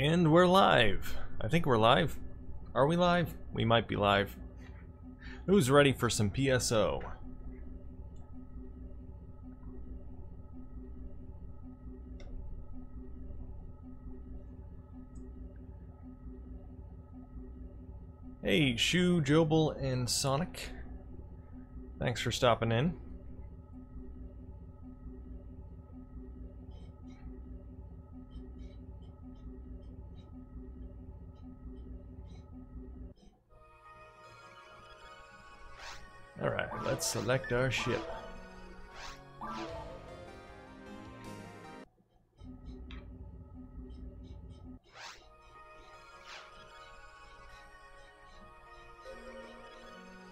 And we're live. I think we're live. Are we live? We might be live. Who's ready for some PSO? Hey, Shu, Jobel, and Sonic. Thanks for stopping in. Alright, let's select our ship.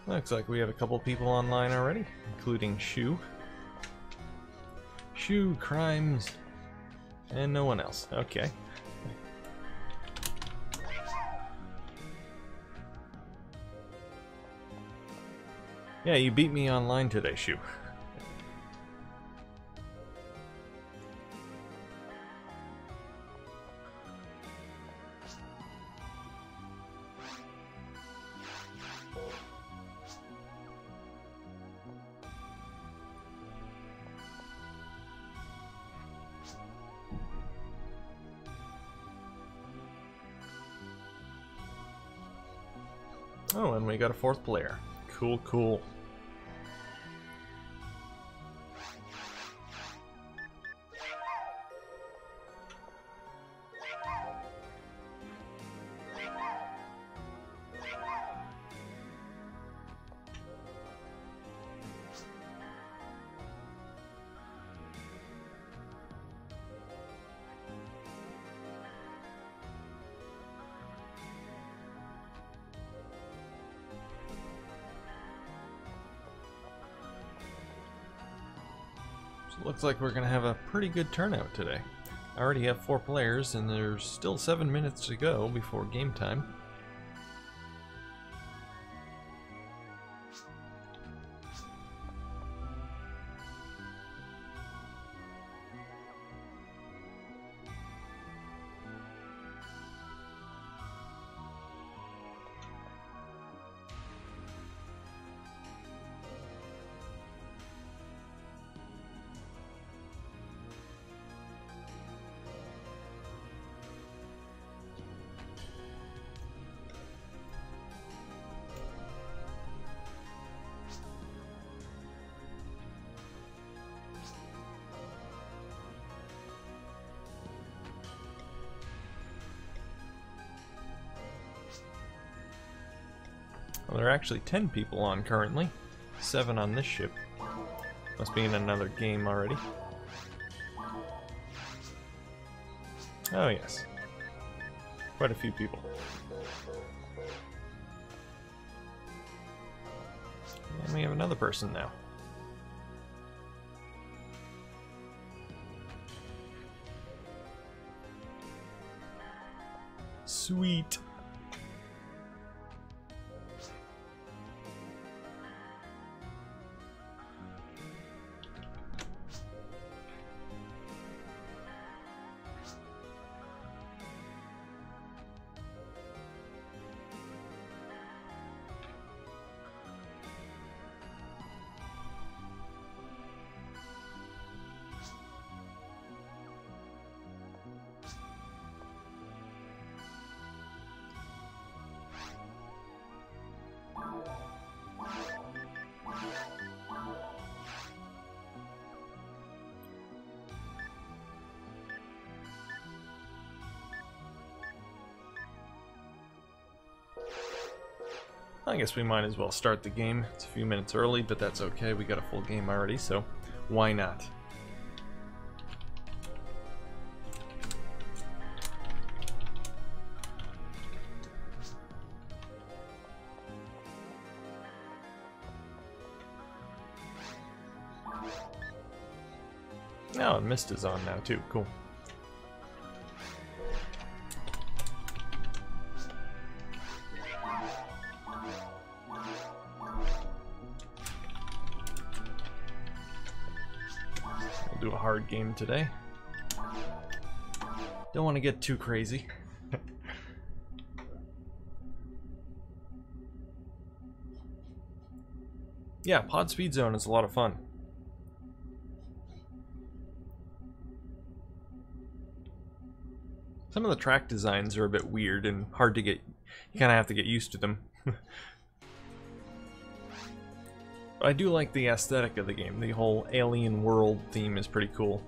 Looks like we have a couple people online already, including Shu. Shu, Crimes, and no one else. Okay. Yeah, you beat me online today, Shu. Oh, and we got a fourth player. Cool, cool. Looks like we're gonna have a pretty good turnout today. I already have 4 players and there's still 7 minutes to go before game time. Well, there are actually 10 people on currently. 7 on this ship. Must be in another game already. Oh yes. Quite a few people. And we have another person now. Sweet. I guess we might as well start the game. It's a few minutes early, but that's okay. We got a full game already, so why not? Oh, and Mist is on now too. Cool. Do a hard game today. Don't want to get too crazy. Yeah, Pod Speed Zone is a lot of fun. Some of the track designs are a bit weird and hard to get. You kind of have to get used to them. But I do like the aesthetic of the game. The whole alien world theme is pretty cool.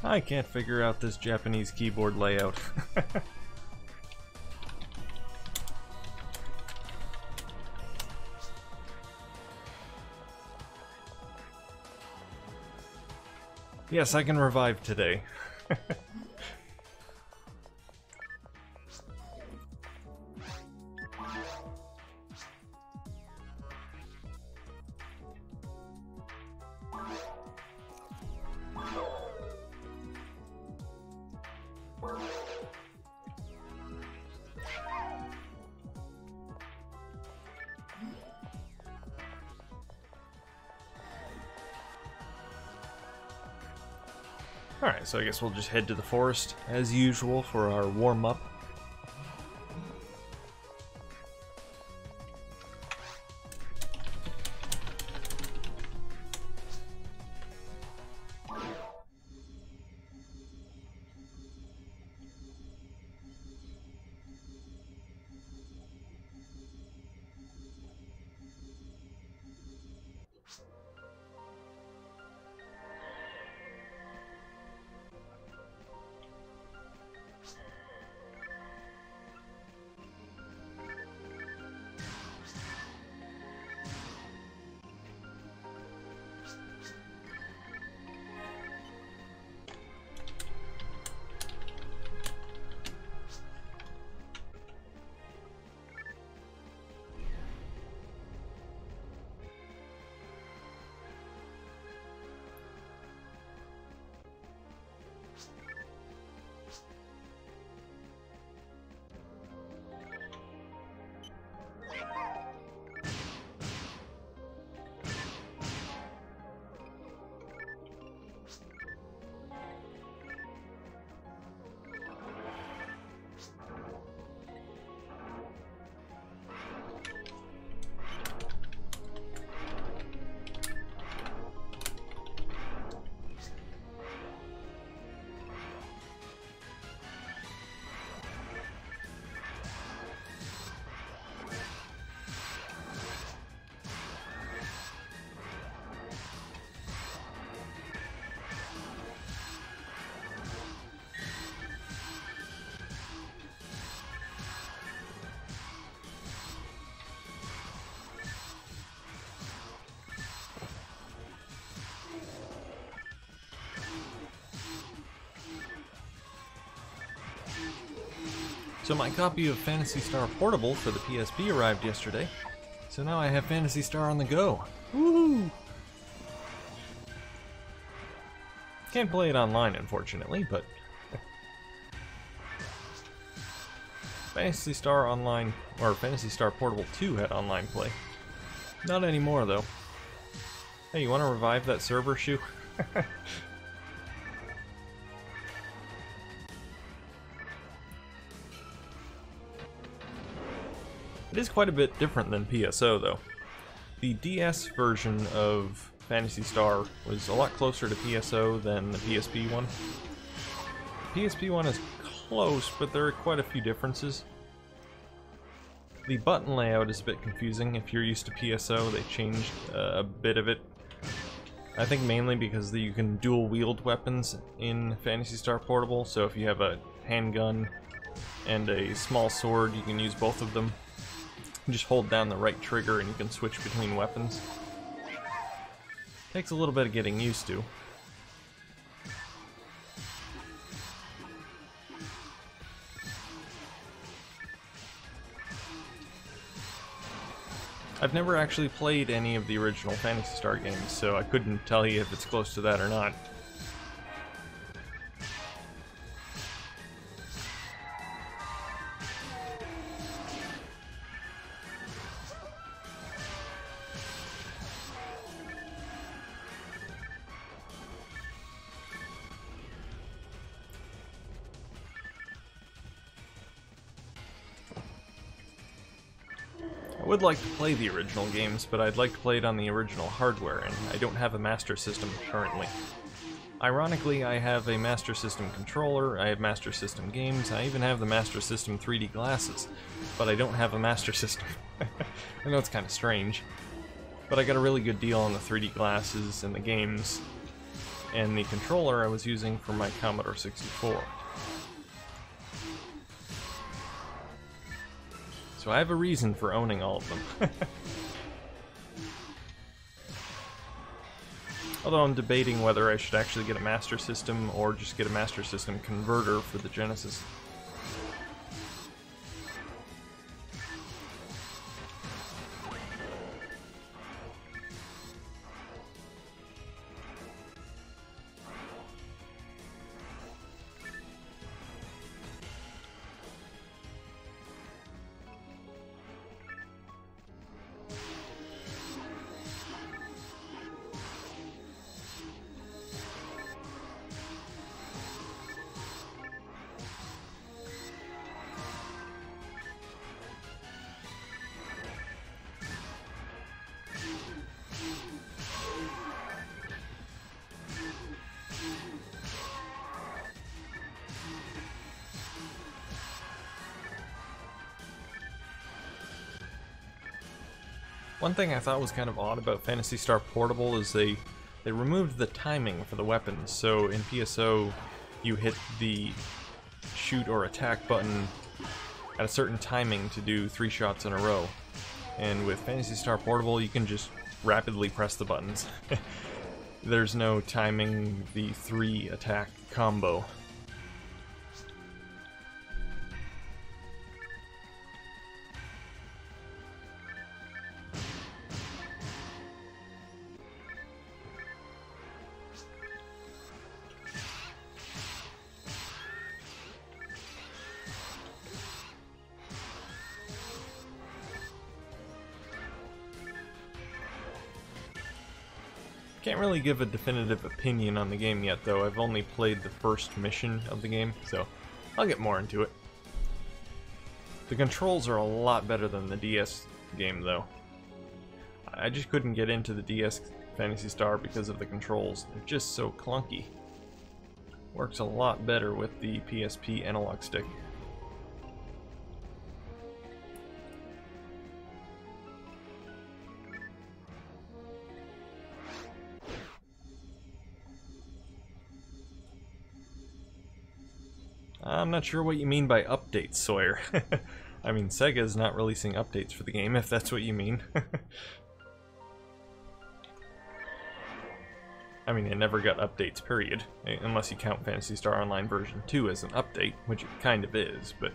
I can't figure out this Japanese keyboard layout. Yes, I can revive today. Alright, so I guess we'll just head to the forest as usual for our warm-up. So my copy of Phantasy Star Portable for the PSP arrived yesterday, so now I have Phantasy Star on the go. Woohoo! Can't play it online, unfortunately, but Phantasy Star Online, or Phantasy Star Portable 2 had online play. Not anymore, though. Hey, you want to revive that server, Shu? It is quite a bit different than PSO, though. The DS version of Phantasy Star was a lot closer to PSO than the PSP one. The PSP one is close, but there are quite a few differences. The button layout is a bit confusing. If you're used to PSO, they changed a bit of it. I think mainly because you can dual wield weapons in Phantasy Star Portable, so if you have a handgun and a small sword, you can use both of them. You just hold down the right trigger and you can switch between weapons. Takes a little bit of getting used to. I've never actually played any of the original Phantasy Star games, so I couldn't tell you if it's close to that or not. I would like to play the original games, but I'd like to play it on the original hardware, and I don't have a Master System currently. Ironically, I have a Master System controller, I have Master System games, I even have the Master System 3D glasses, but I don't have a Master System. I know it's kind of strange, but I got a really good deal on the 3D glasses and the games, and the controller I was using for my Commodore 64. So I have a reason for owning all of them. Although I'm debating whether I should actually get a Master System or just get a Master System converter for the Genesis. One thing I thought was kind of odd about Phantasy Star Portable is they removed the timing for the weapons. So in PSO, you hit the shoot or attack button at a certain timing to do 3 shots in a row. And with Phantasy Star Portable, you can just rapidly press the buttons. There's no timing the 3 attack combo. Can't really give a definitive opinion on the game yet, though. I've only played the first mission of the game, so I'll get more into it. The controls are a lot better than the DS game, though. I just couldn't get into the DS Phantasy Star because of the controls. They're just so clunky. Works a lot better with the PSP analog stick. I'm not sure what you mean by updates, Sawyer. I mean, Sega's not releasing updates for the game, if that's what you mean. I mean, it never got updates, period. Unless you count Phantasy Star Online version 2 as an update, which it kind of is, but...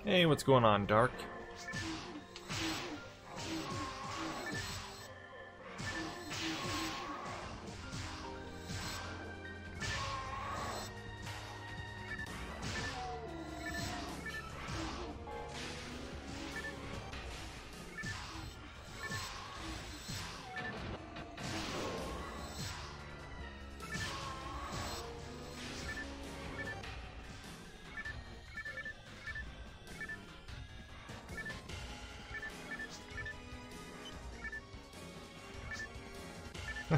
Hey, what's going on, Dark?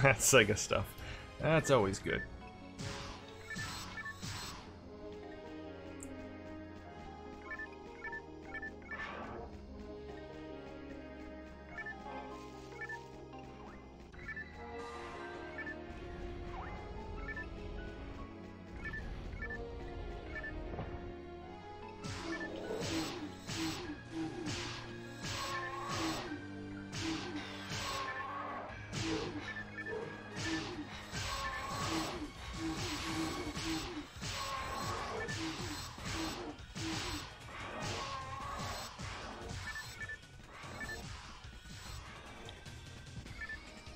That's Sega stuff. That's always good.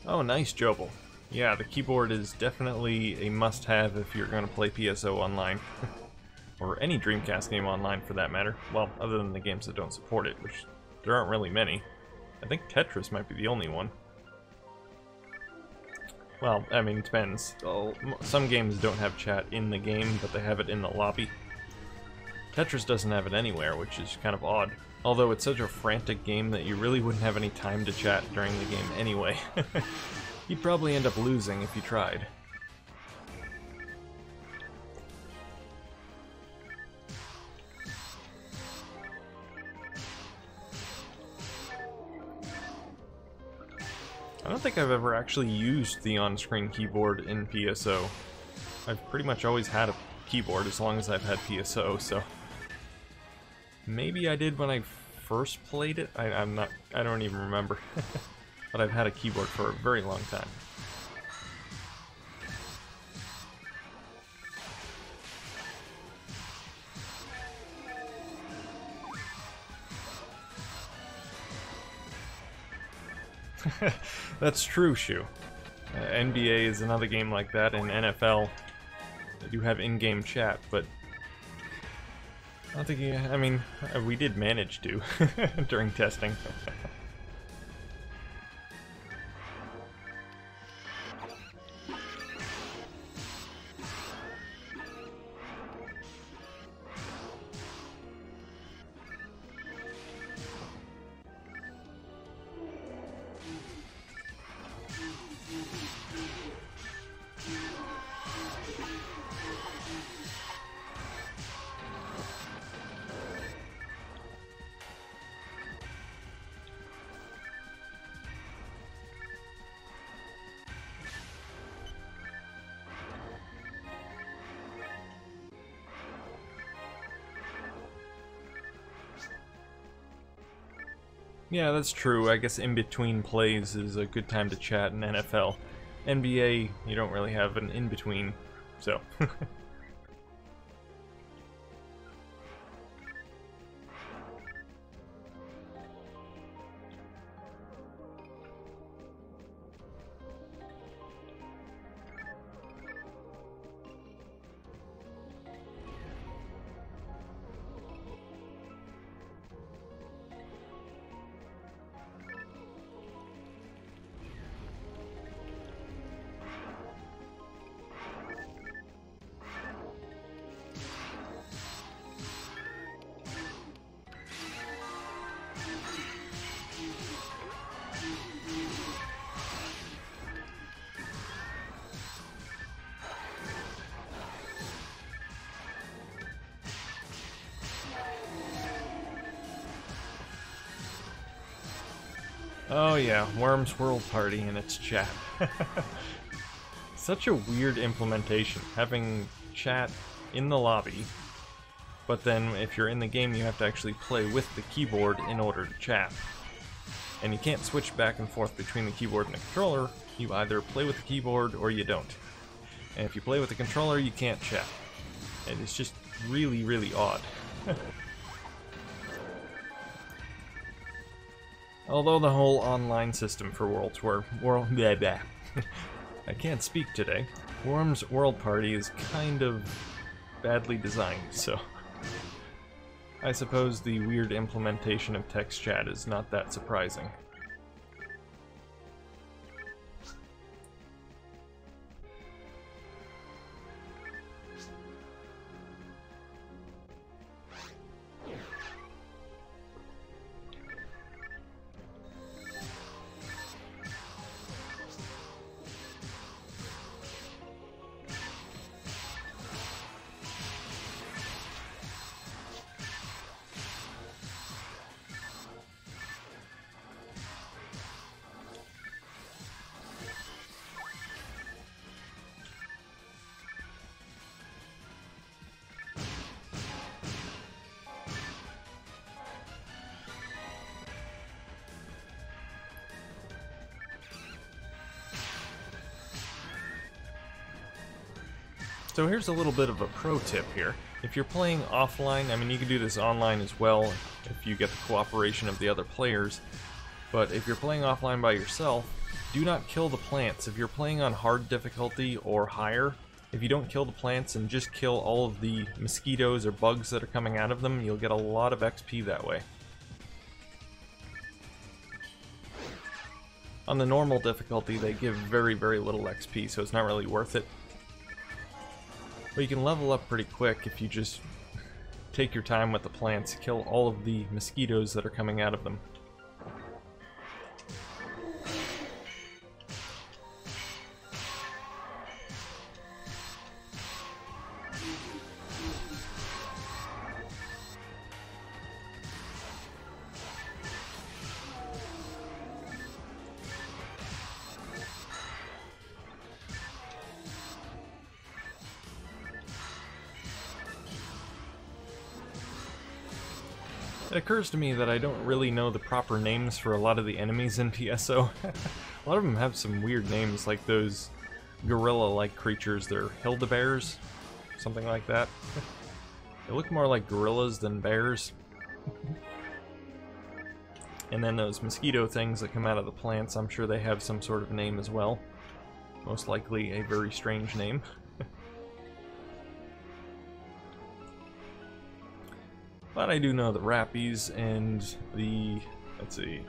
Oh, nice, Jobel. Yeah, the keyboard is definitely a must-have if you're going to play PSO online. Or any Dreamcast game online, for that matter. Well, other than the games that don't support it, which there aren't really many. I think Tetris might be the only one. Well, I mean, it depends. Some games don't have chat in the game, but they have it in the lobby. Tetris doesn't have it anywhere, which is kind of odd. Although it's such a frantic game that you really wouldn't have any time to chat during the game anyway. You'd probably end up losing if you tried. I don't think I've ever actually used the on-screen keyboard in PSO. I've pretty much always had a keyboard as long as I've had PSO, so... Maybe I did when I first played it? I don't even remember. But I've had a keyboard for a very long time. That's true, Shu. NBA is another game like that, and NFL, they do have in-game chat, but I don't think I mean, we did manage to during testing. Yeah, that's true. I guess in between plays is a good time to chat in NFL. NBA, you don't really have an in-between, so... Oh yeah, Worms World Party and its chat. Such a weird implementation, having chat in the lobby, but then if you're in the game you have to actually play with the keyboard in order to chat. And you can't switch back and forth between the keyboard and the controller, you either play with the keyboard or you don't. And if you play with the controller, you can't chat. And it's just really, really odd. Although the whole online system for blah, blah. I can't speak today. Worm's World Party is kind of badly designed, so I suppose the weird implementation of text chat is not that surprising. So here's a little bit of a pro tip here. If you're playing offline, I mean you can do this online as well if you get the cooperation of the other players, but if you're playing offline by yourself, do not kill the plants. If you're playing on hard difficulty or higher, if you don't kill the plants and just kill all of the mosquitoes or bugs that are coming out of them, you'll get a lot of XP that way. On the normal difficulty, they give very, very little XP, so it's not really worth it. But you can level up pretty quick if you just take your time with the plants, kill all of the mosquitoes that are coming out of them. It occurs to me that I don't really know the proper names for a lot of the enemies in PSO. A lot of them have some weird names, like those gorilla-like creatures. They're Hildebears, something like that. They look more like gorillas than bears. And then those mosquito things that come out of the plants, I'm sure they have some sort of name as well. Most likely a very strange name. But I do know the Rappies and the, let's see,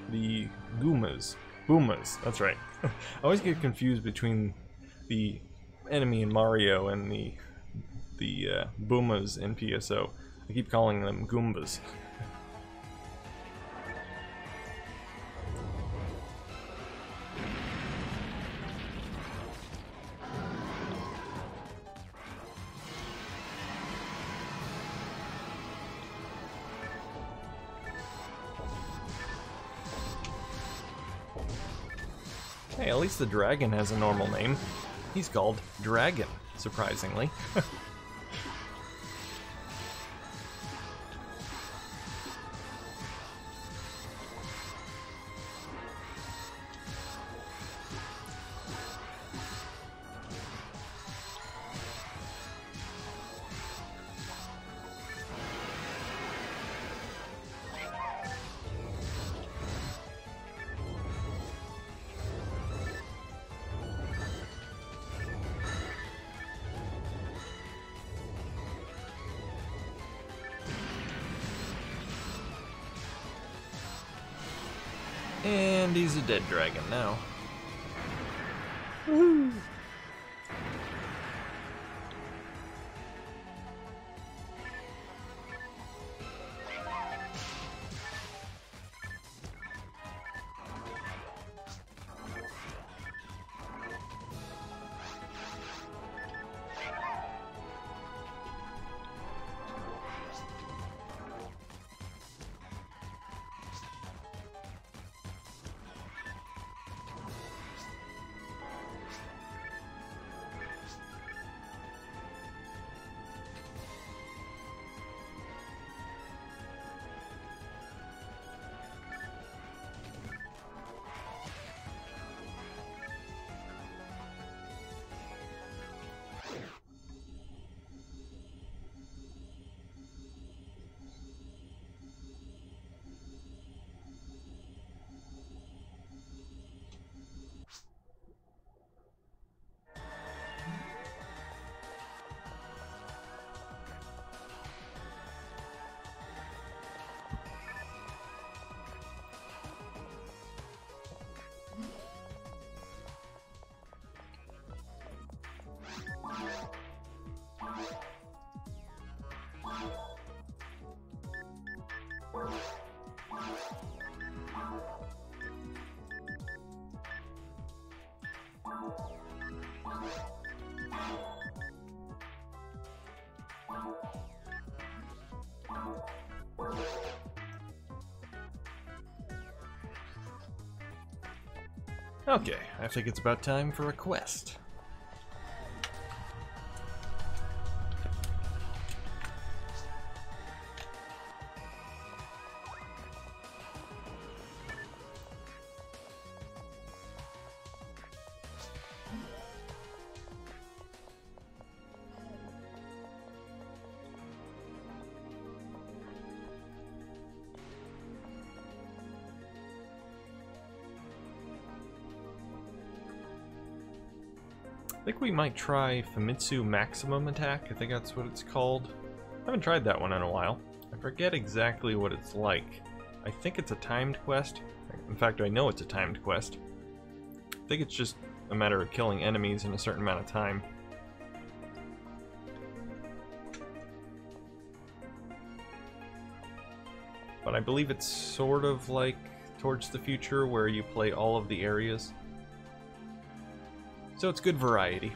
the Goomas. Boomas, that's right. I always get confused between the enemy in Mario and the Boomas in PSO. I keep calling them Goombas. Hey, at least the dragon has a normal name. He's called Dragon, surprisingly. And he's a dead dragon now. Woohoo! Okay, I think it's about time for a quest. I think we might try Famitsu Maximum Attack. I think that's what it's called. I haven't tried that one in a while. I forget exactly what it's like. I think it's a timed quest. In fact, I know it's a timed quest. I think it's just a matter of killing enemies in a certain amount of time. But I believe it's sort of like Towards the Future, where you play all of the areas. So it's good variety.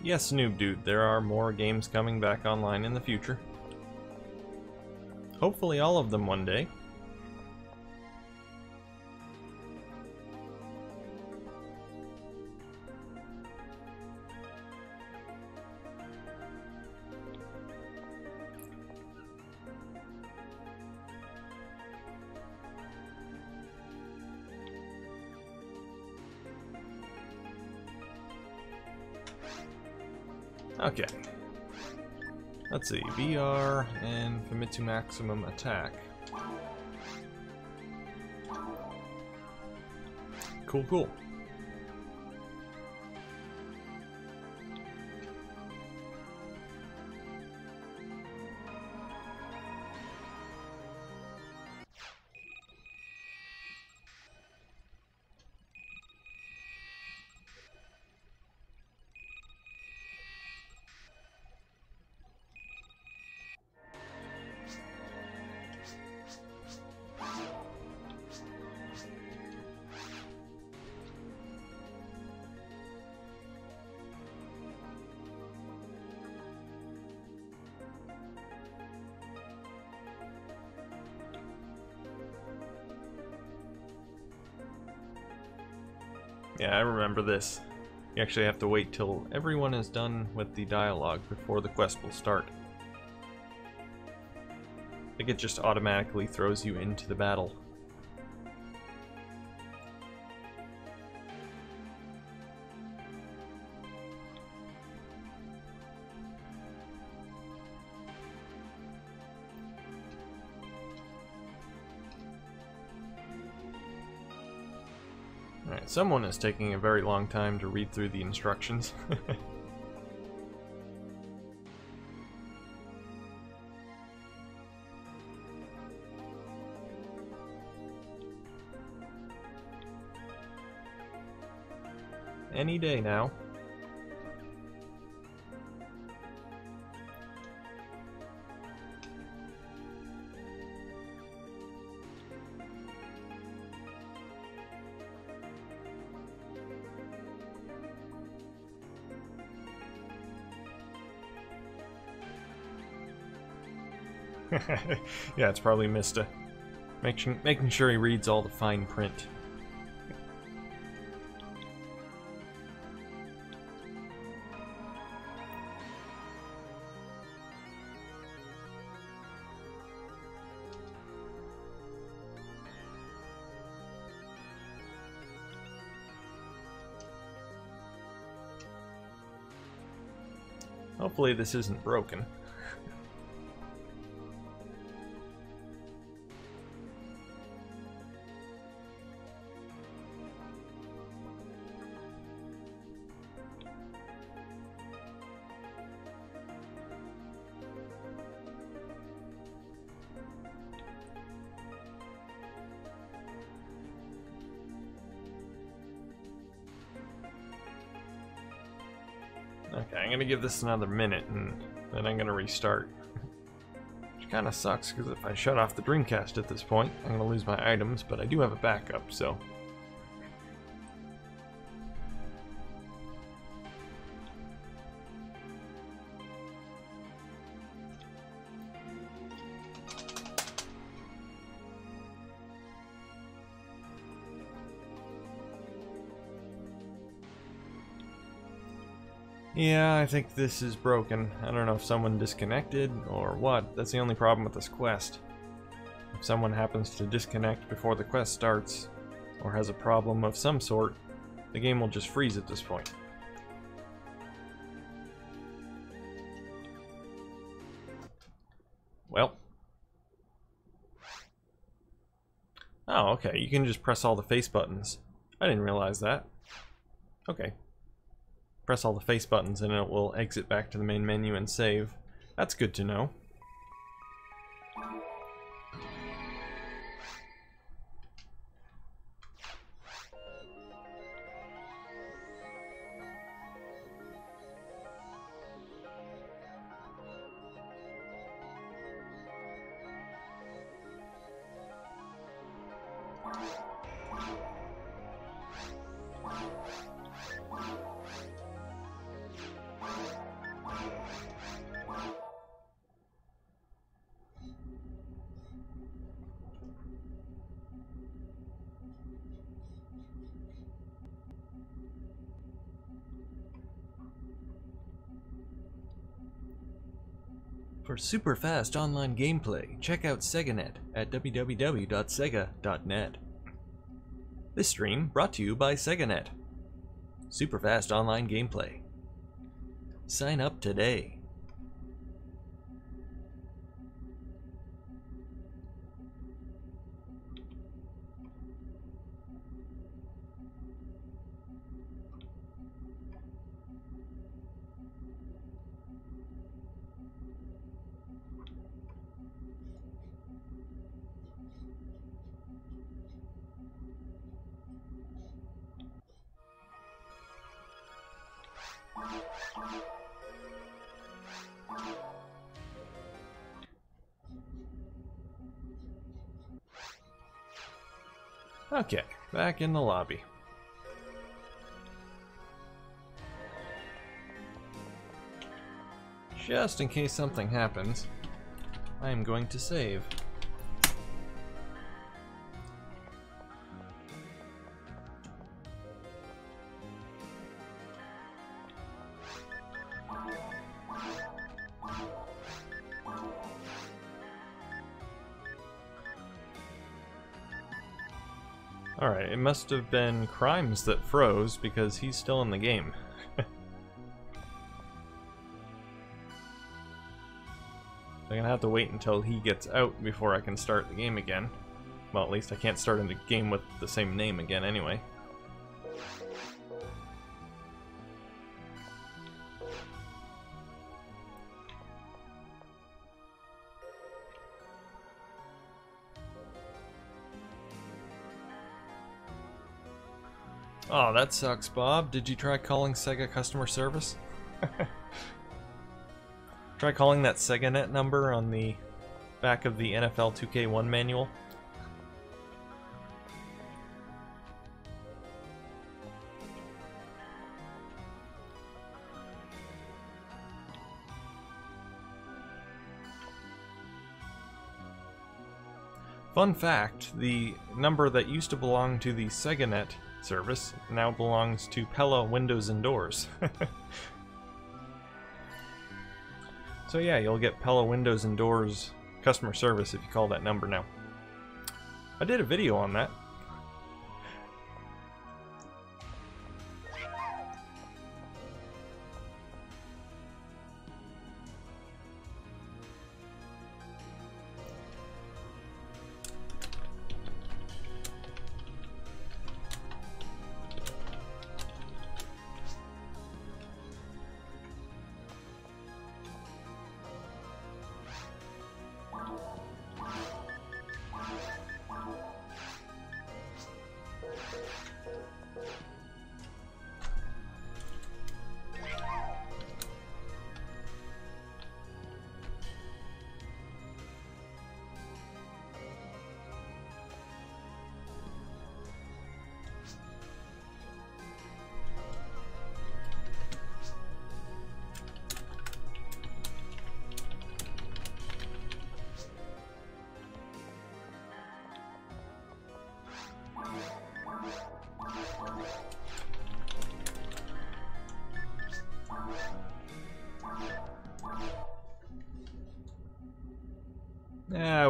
Yes, Noob Dude, there are more games coming back online in the future. Hopefully all of them one day. Okay. Let's see, VR and Famitsu Maximum Attack. Cool, cool. Yeah, I remember this. You actually have to wait till everyone is done with the dialogue before the quest will start. I think it just automatically throws you into the battle. Someone is taking a very long time to read through the instructions. Any day now. Yeah, it's probably Mista. Making sure he reads all the fine print. Hopefully this isn't broken. Okay, I'm gonna give this another minute and then I'm gonna restart. Which kinda sucks, because if I shut off the Dreamcast at this point, I'm gonna lose my items, but I do have a backup, so... Yeah, I think this is broken. I don't know if someone disconnected or what. That's the only problem with this quest. If someone happens to disconnect before the quest starts, or has a problem of some sort, the game will just freeze at this point. Well. Oh, okay, you can just press all the face buttons. I didn't realize that. Okay. Press all the face buttons and it will exit back to the main menu and save. That's good to know. For super fast online gameplay, check out SegaNet at www.sega.net. This stream brought to you by SegaNet. Super fast online gameplay. Sign up today. Okay, back in the lobby. Just in case something happens, I am going to save. Alright, it must have been Crimes that froze because he's still in the game. I'm gonna have to wait until he gets out before I can start the game again. Well, at least I can't start in the game with the same name again anyway. Oh, that sucks, Bob. Did you try calling Sega customer service? Try calling that SegaNet number on the back of the NFL 2K1 manual. Fun fact, the number that used to belong to the SegaNet service now belongs to Pella Windows and Doors. So yeah, you'll get Pella Windows and Doors customer service if you call that number now. I did a video on that.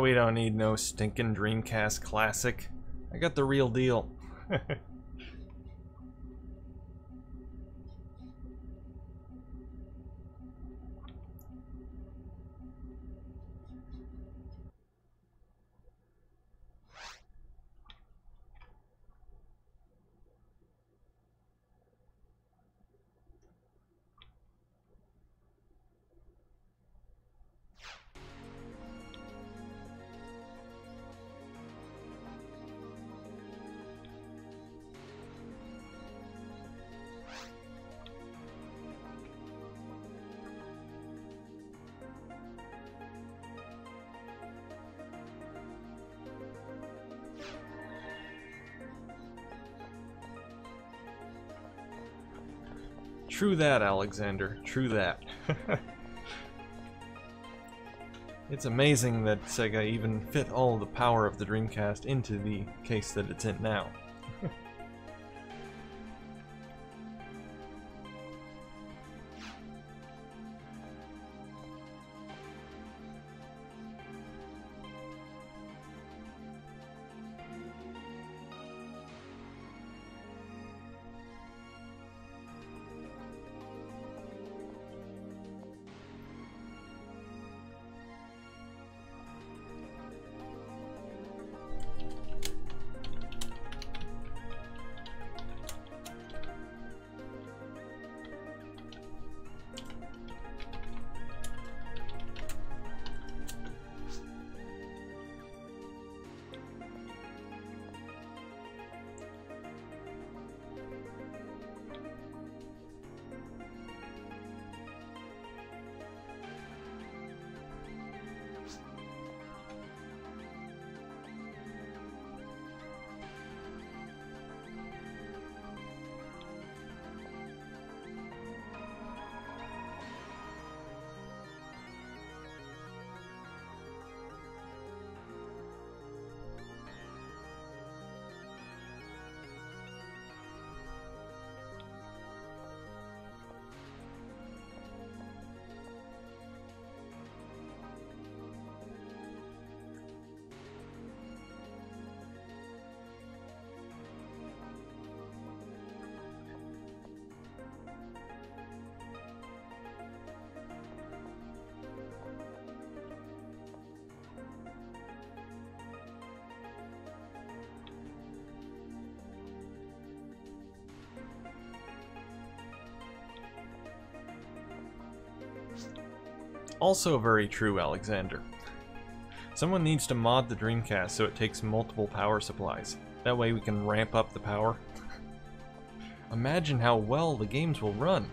We don't need no stinking Dreamcast classic. I got the real deal. True that, Alexander. True that. It's amazing that Sega even fit all the power of the Dreamcast into the case that it's in now. Also very true, Alexander. Someone needs to mod the Dreamcast so it takes multiple power supplies. That way we can ramp up the power. Imagine how well the games will run.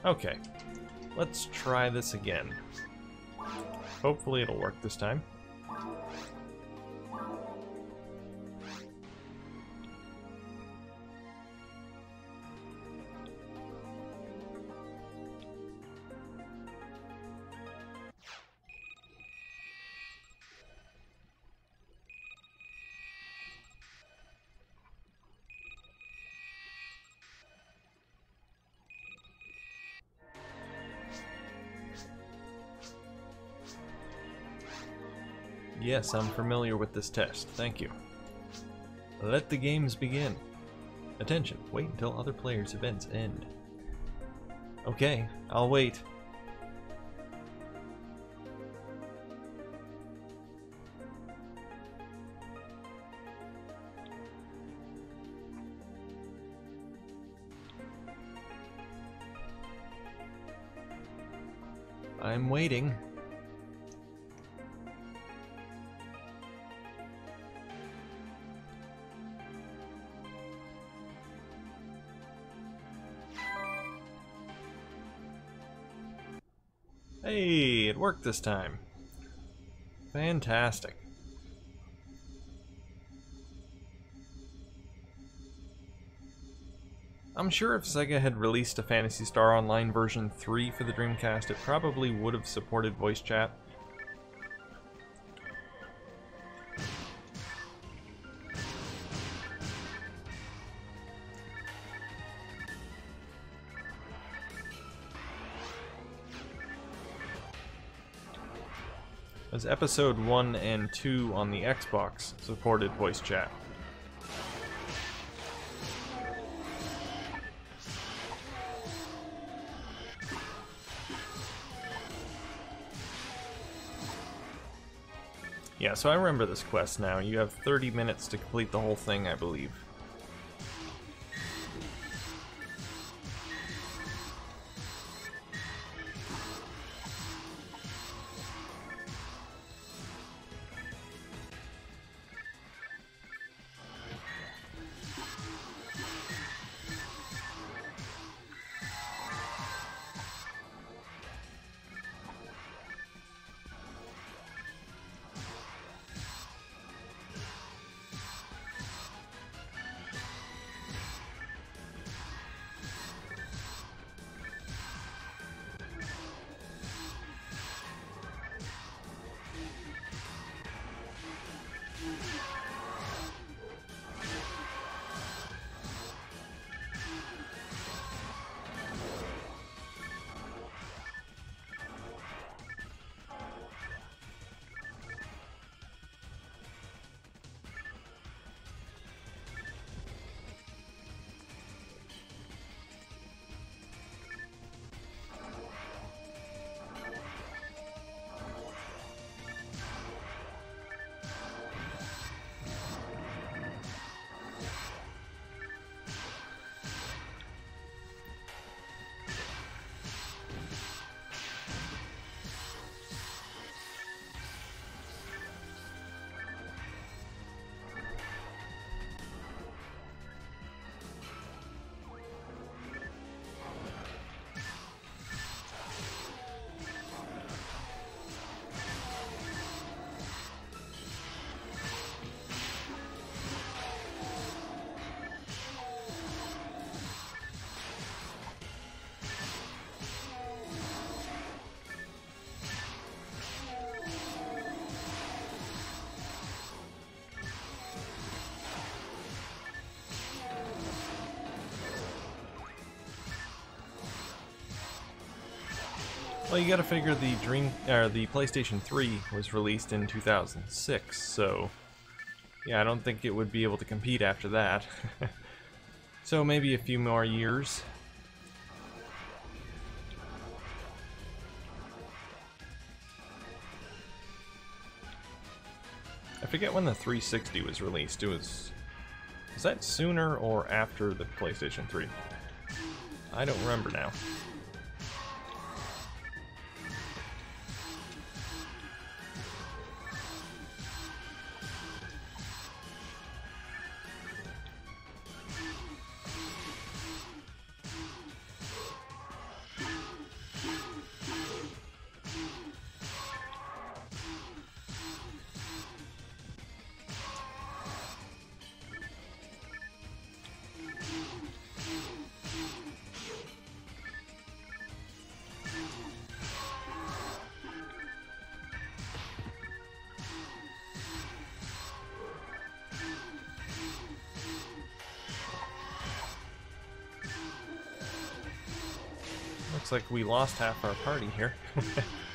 Okay, let's try this again. Hopefully it'll work this time. Yes, I'm familiar with this test. Thank you. Let the games begin. Attention, wait until other players' events end. Okay, I'll wait. I'm waiting. Hey, it worked this time. Fantastic. I'm sure if Sega had released a Phantasy Star Online version 3 for the Dreamcast, it probably would have supported voice chat. As Episode 1 and 2 on the Xbox supported voice chat. Yeah, so I remember this quest now. You have 30 minutes to complete the whole thing, I believe. Well, you gotta figure the PlayStation 3 was released in 2006, so yeah, I don't think it would be able to compete after that. So maybe a few more years. I forget when the 360 was released. Was that sooner or after the PlayStation 3? I don't remember now. Looks like we lost half our party here.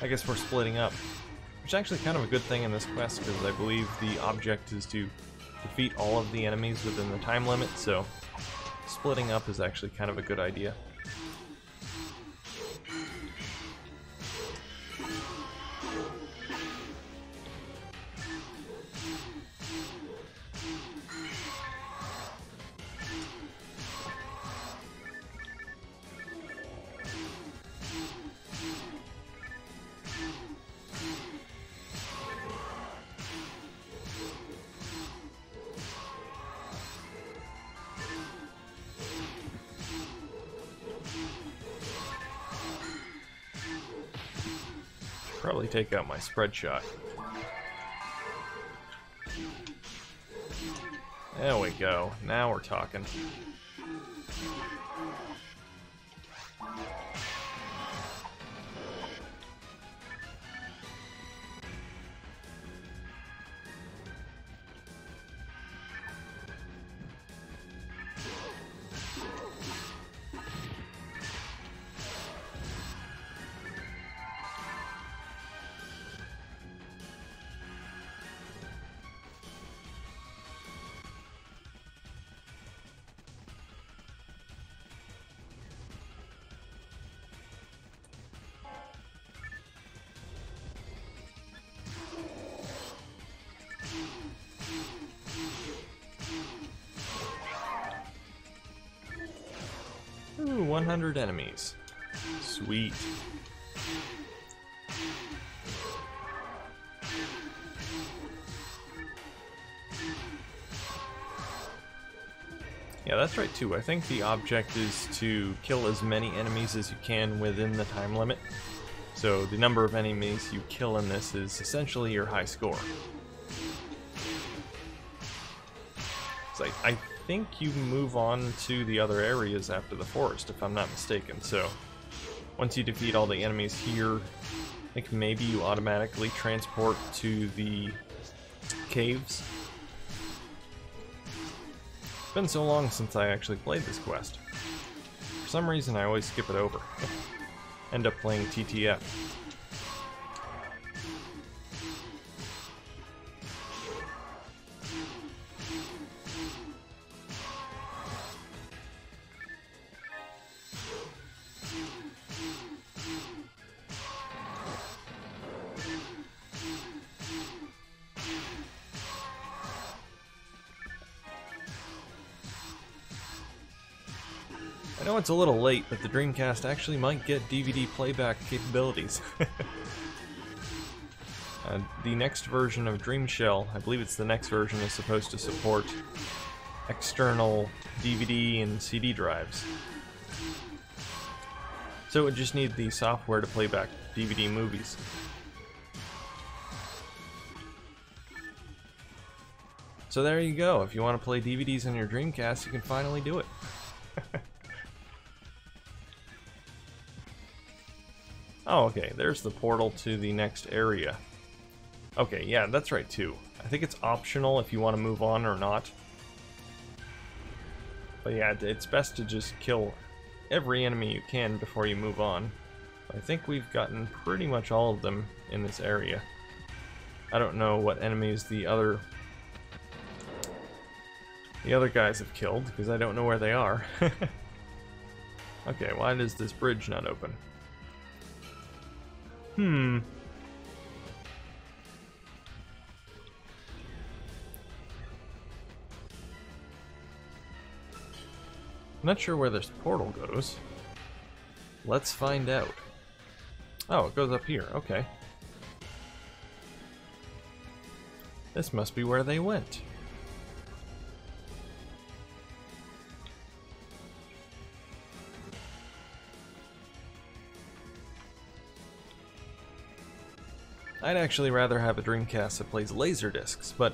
I guess we're splitting up. Which is actually kind of a good thing in this quest, because I believe the object is to defeat all of the enemies within the time limit, so splitting up is actually kind of a good idea. Probably take out my spread shot. There we go. Now we're talking. Ooh, 100 enemies. Sweet. Yeah, that's right too. I think the object is to kill as many enemies as you can within the time limit. So the number of enemies you kill in this is essentially your high score. So I think you move on to the other areas after the forest, if I'm not mistaken. So once you defeat all the enemies here, I think maybe you automatically transport to the caves. It's been so long since I actually played this quest. For some reason I always skip it over. End up playing TTF. I know it's a little late, but the Dreamcast actually might get DVD playback capabilities. The next version of Dream Shell, I believe it's the next version, is supposed to support external DVD and CD drives. So it would just need the software to play back DVD movies. So there you go. If you want to play DVDs on your Dreamcast, you can finally do it. Oh, okay, there's the portal to the next area. Okay, yeah, that's right too. I think it's optional if you want to move on or not. But yeah, it's best to just kill every enemy you can before you move on. I think we've gotten pretty much all of them in this area. I don't know what enemies the other guys have killed, because I don't know where they are. Okay, why does this bridge not open? I'm not sure where this portal goes. Let's find out. Oh, it goes up here. Okay. This must be where they went. I'd actually rather have a Dreamcast that plays Laserdiscs, but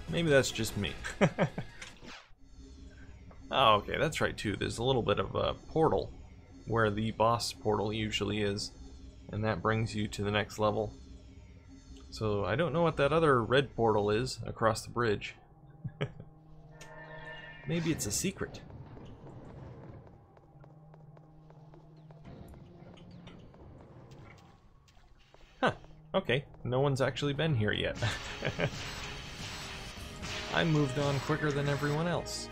maybe that's just me. Oh, okay, that's right too. There's a little bit of a portal where the boss portal usually is, and that brings you to the next level. So I don't know what that other red portal is across the bridge. Maybe it's a secret. Okay, no one's actually been here yet. I moved on quicker than everyone else.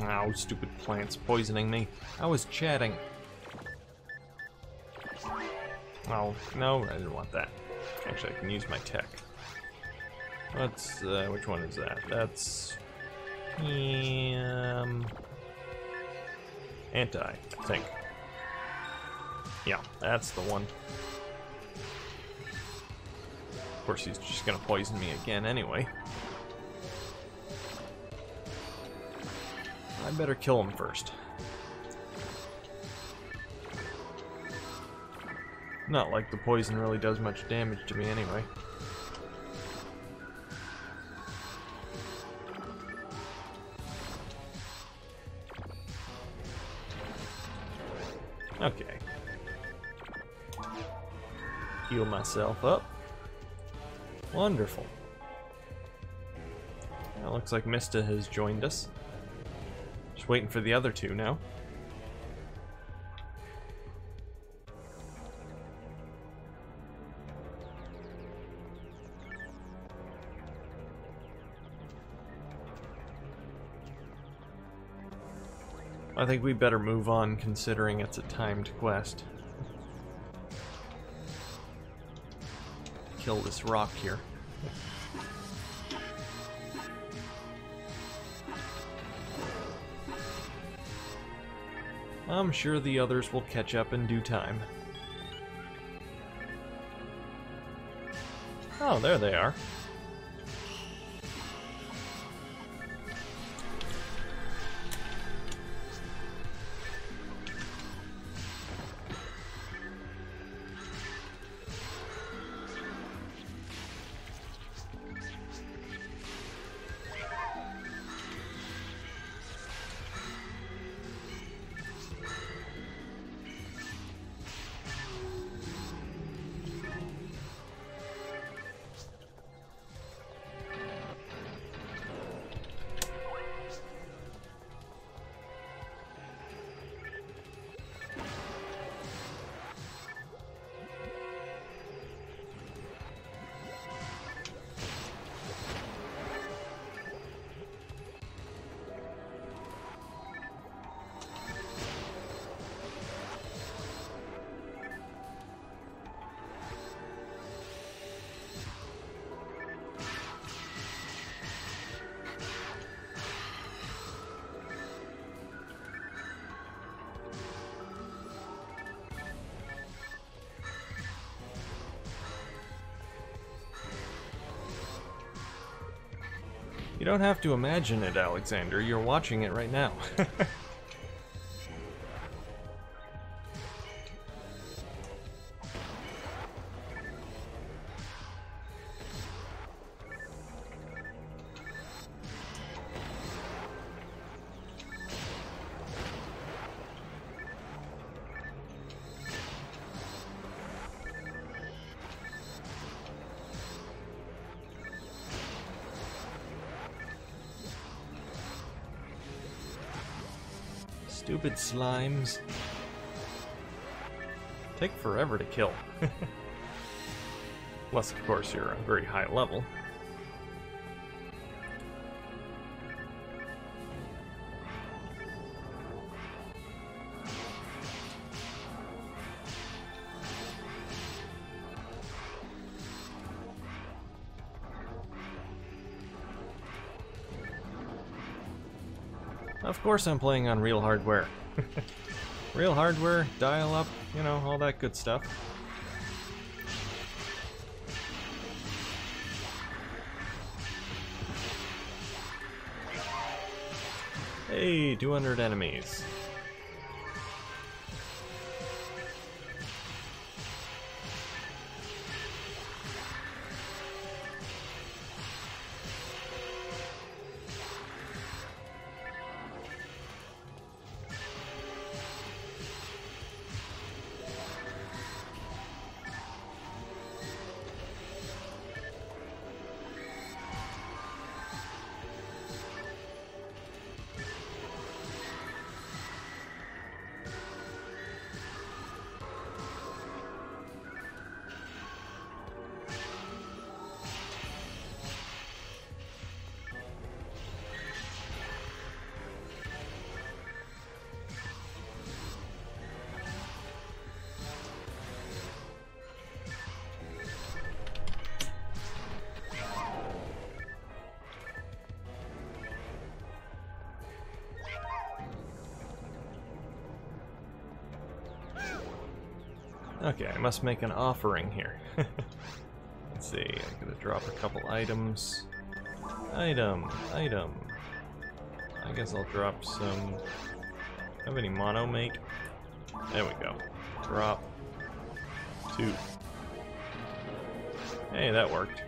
Ow, stupid plants poisoning me. I was chatting. Oh, no, I didn't want that. Actually, I can use my tech. Let's, which one is that? That's... Anti, I think. Yeah, that's the one. Of course, he's just gonna poison me again anyway. I better kill him first. Not like the poison really does much damage to me anyway. Okay. Heal myself up. Wonderful. Now, looks like Mista has joined us. Just waiting for the other two now. I think we better move on considering it's a timed quest. Kill this rock here. I'm sure the others will catch up in due time. Oh, there they are. You don't have to imagine it, Alexander. You're watching it right now. Stupid slimes. Take forever to kill. Unless, of course, you're a very high level. Of course I'm playing on real hardware. Real hardware, dial-up, you know, all that good stuff. Hey, 200 enemies. Okay, I must make an offering here. Let's see, I'm gonna drop a couple items. Item. I guess I'll drop some... Have any mono make? There we go. Drop 2. Hey, that worked.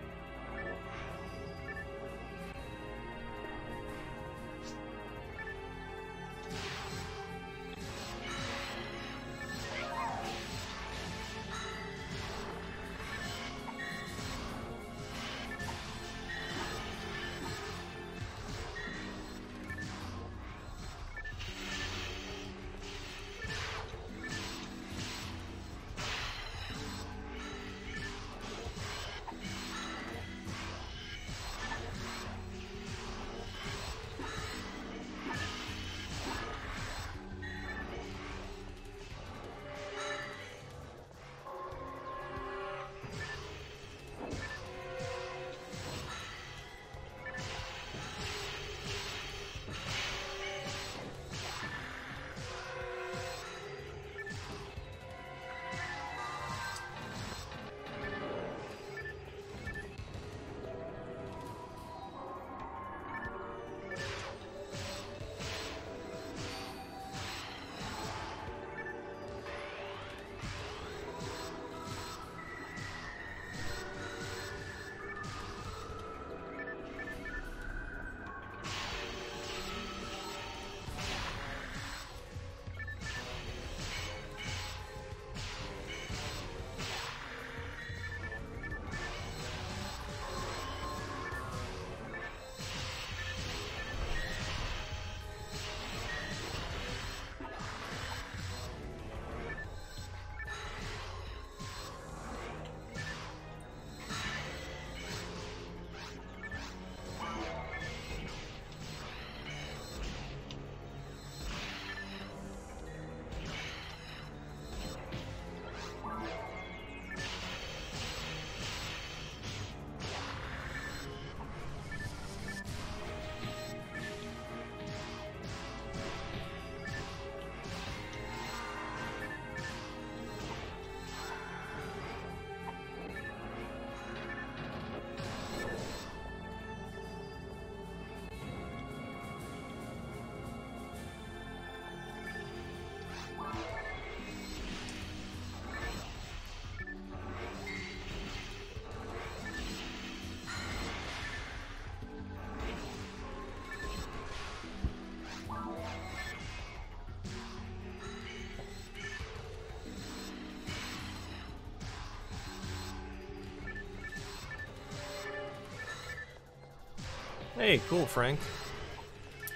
Hey, cool, Frank.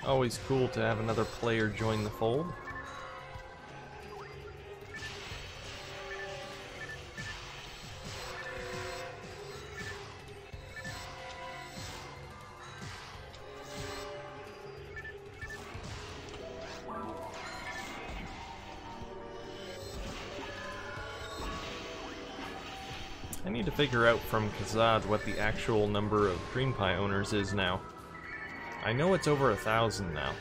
Always cool to have another player join the fold. I need to figure out from Kazad what the actual number of DreamPie owners is now. I know it's over 1,000 now.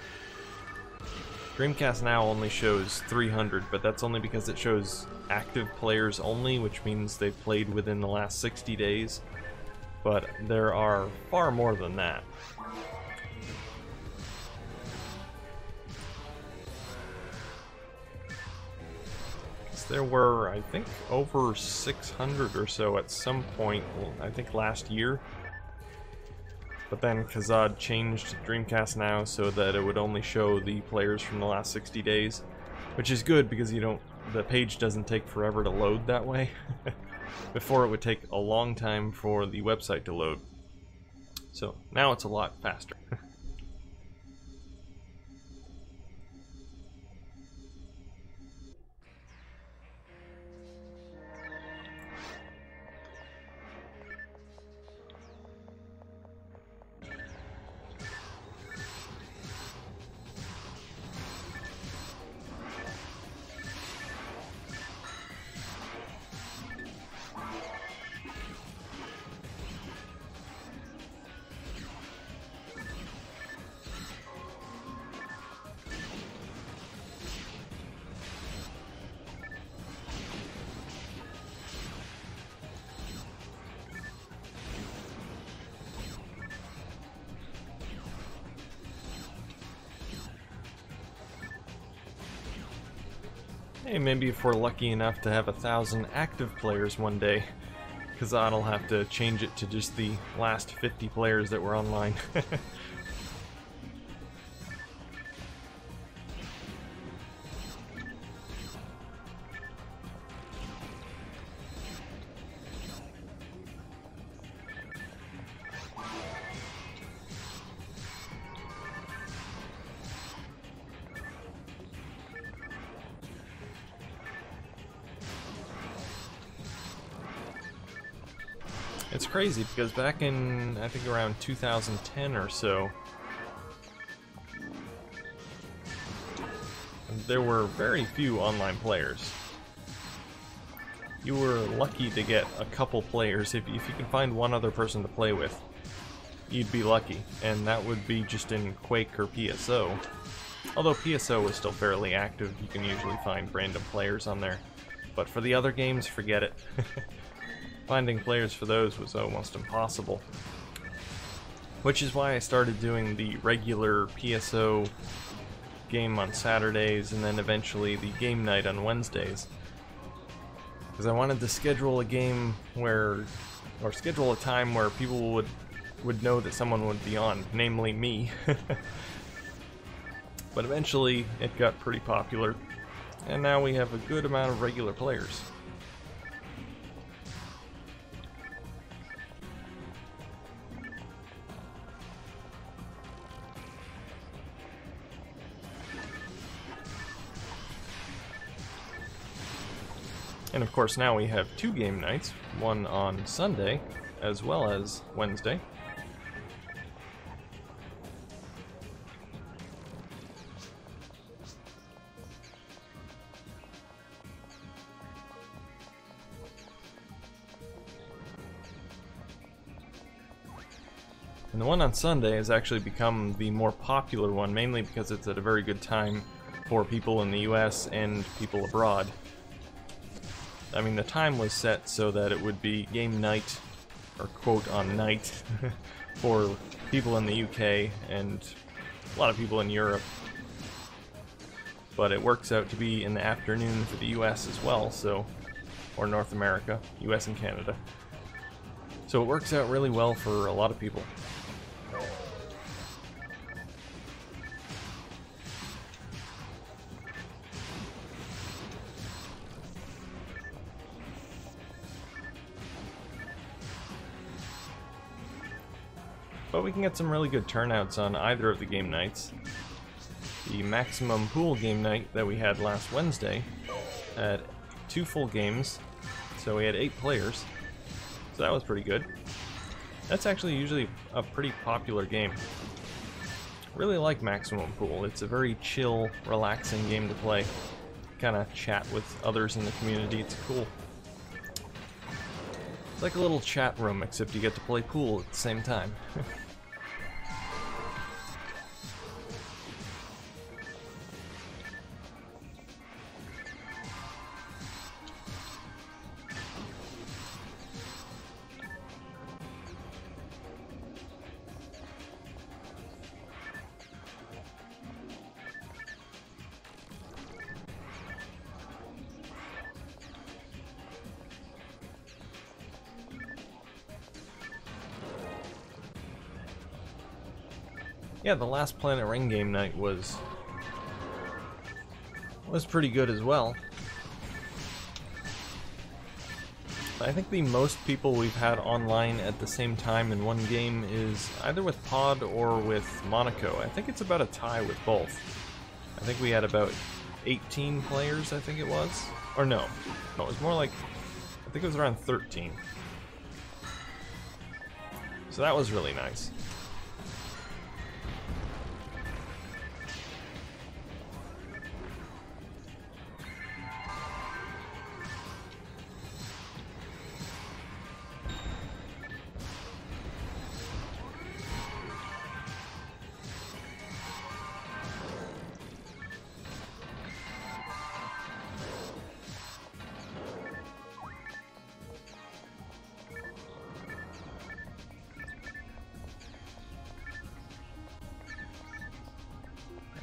Dreamcast now only shows 300, but that's only because it shows active players only, which means they've played within the last 60 days. But there are far more than that. There were, I think, over 600 or so at some point, I think last year. But then Kazad changed Dreamcast Now so that it would only show the players from the last 60 days, which is good because the page doesn't take forever to load that way. Before it would take a long time for the website to load. So now it's a lot faster. Hey, maybe if we're lucky enough to have 1,000 active players one day, Kazan'll have to change it to just the last 50 players that were online. It's crazy because back in, I think around 2010 or so, there were very few online players. You were lucky to get a couple players. If you can find one other person to play with, you'd be lucky. And that would be just in Quake or PSO. Although PSO is still fairly active, you can usually find random players on there. But for the other games, forget it. Finding players for those was almost impossible. Which is why I started doing the regular PSO game on Saturdays and then eventually the game night on Wednesdays. Because I wanted to schedule a game where, or schedule a time where people would know that someone would be on, namely me. But eventually it got pretty popular, and now we have a good amount of regular players. And of course now we have 2 game nights, one on Sunday as well as Wednesday. And the one on Sunday has actually become the more popular one, mainly because it's at a very good time for people in the US and people abroad. I mean, the time was set so that it would be game night, or quote on night, for people in the UK and a lot of people in Europe. But it works out to be in the afternoon for the US as well, so, or North America, US and Canada. So it works out really well for a lot of people. But we can get some really good turnouts on either of the game nights. The maximum pool game night that we had last Wednesday had 2 full games, so we had 8 players, so that was pretty good. That's actually usually a pretty popular game. Really like maximum pool. It's a very chill, relaxing game to play. Kind of chat with others in the community. It's cool. It's like a little chat room, except you get to play pool at the same time. Yeah, the last Planet Ring game night was pretty good as well. I think the most people we've had online at the same time in one game is either with Pod or with Monaco. I think it's about a tie with both. I think we had about 18 players, I think it was. Or no, it was more like, I think it was around 13. So that was really nice.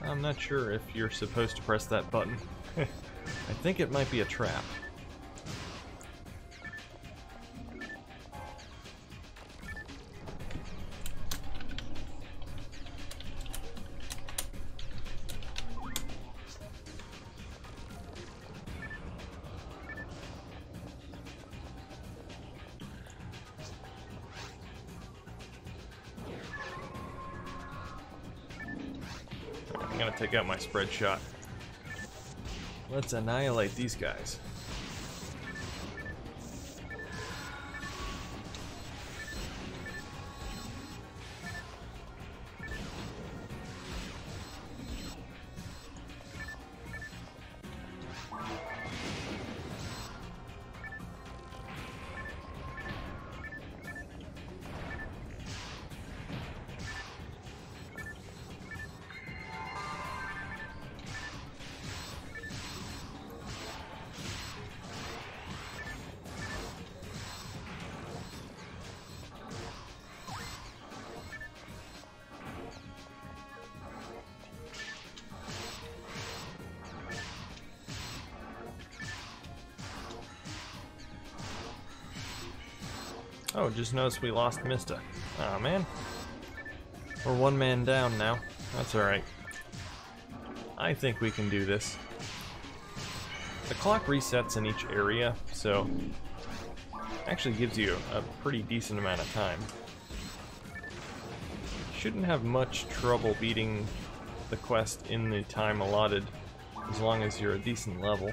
I'm not sure if you're supposed to press that button. I think it might be a trap. I'm gonna take out my spread shot. Let's annihilate these guys. Oh, just noticed we lost Mista. Aw, man. We're one man down now. That's alright. I think we can do this. The clock resets in each area, so actually gives you a pretty decent amount of time. Shouldn't have much trouble beating the quest in the time allotted, as long as you're a decent level.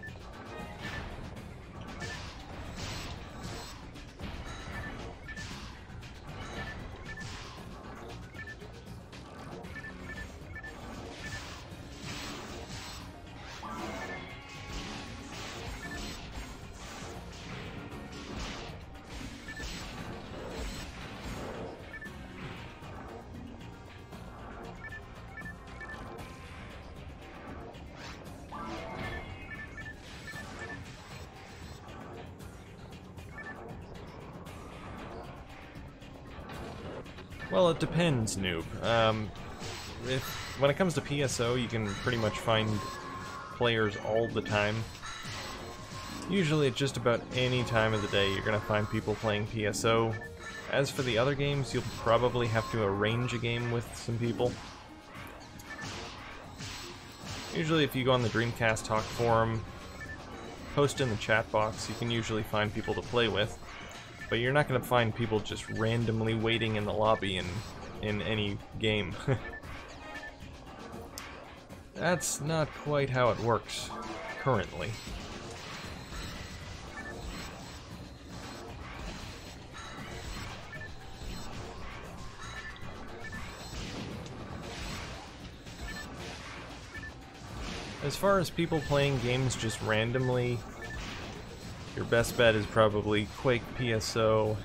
Well, it depends, noob. When it comes to PSO, you can pretty much find players all the time. Usually at just about any time of the day you're going to find people playing PSO. As for the other games, you'll probably have to arrange a game with some people. Usually if you go on the Dreamcast Talk forum, post in the chat box, you can usually find people to play with. But you're not going to find people just randomly waiting in the lobby in any game. That's not quite how it works currently. As far as people playing games just randomly, your best bet is probably Quake PSO,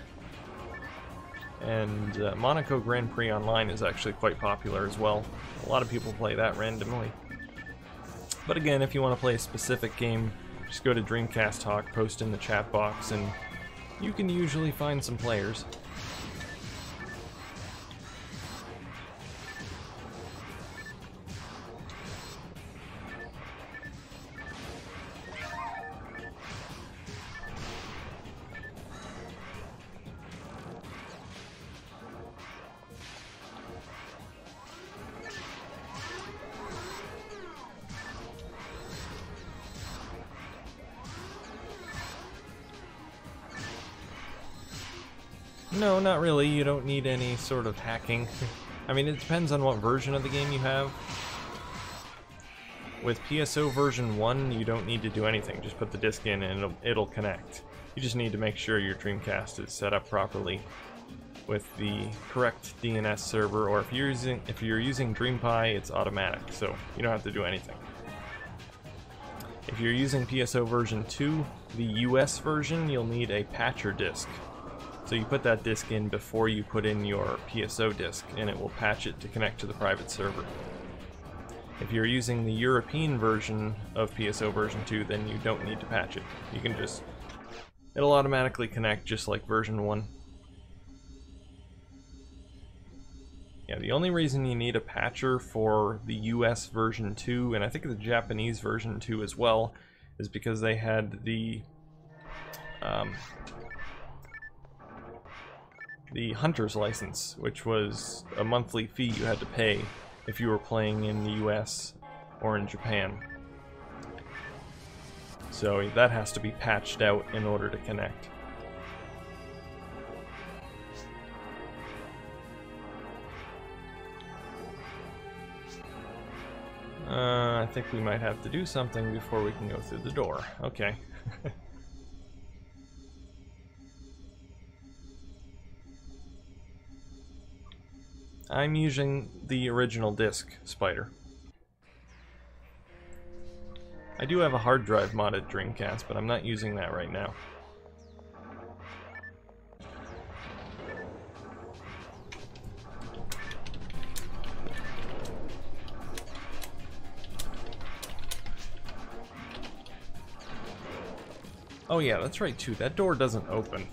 and Monaco Grand Prix Online is actually quite popular as well. A lot of people play that randomly. But again, if you want to play a specific game, just go to Dreamcast Talk, post in the chat box, and you can usually find some players. No, not really. You don't need any sort of hacking. I mean, it depends on what version of the game you have. With PSO version 1, you don't need to do anything. Just put the disc in and it'll connect. You just need to make sure your Dreamcast is set up properly with the correct DNS server, or if you're using DreamPie, it's automatic, so you don't have to do anything. If you're using PSO version 2, the US version, you'll need a patcher disc. So you put that disc in before you put in your PSO disc, and it will patch it to connect to the private server. If you're using the European version of PSO version 2, then you don't need to patch it. You can just... it'll automatically connect just like version 1. Yeah, the only reason you need a patcher for the US version 2, and I think the Japanese version 2 as well, is because they had the hunter's license, which was a monthly fee you had to pay if you were playing in the US or in Japan. So that has to be patched out in order to connect. I think we might have to do something before we can go through the door. Okay. I'm using the original disc spider. I do have a hard drive modded Dreamcast, but I'm not using that right now. Oh yeah, that's right too. That door doesn't open.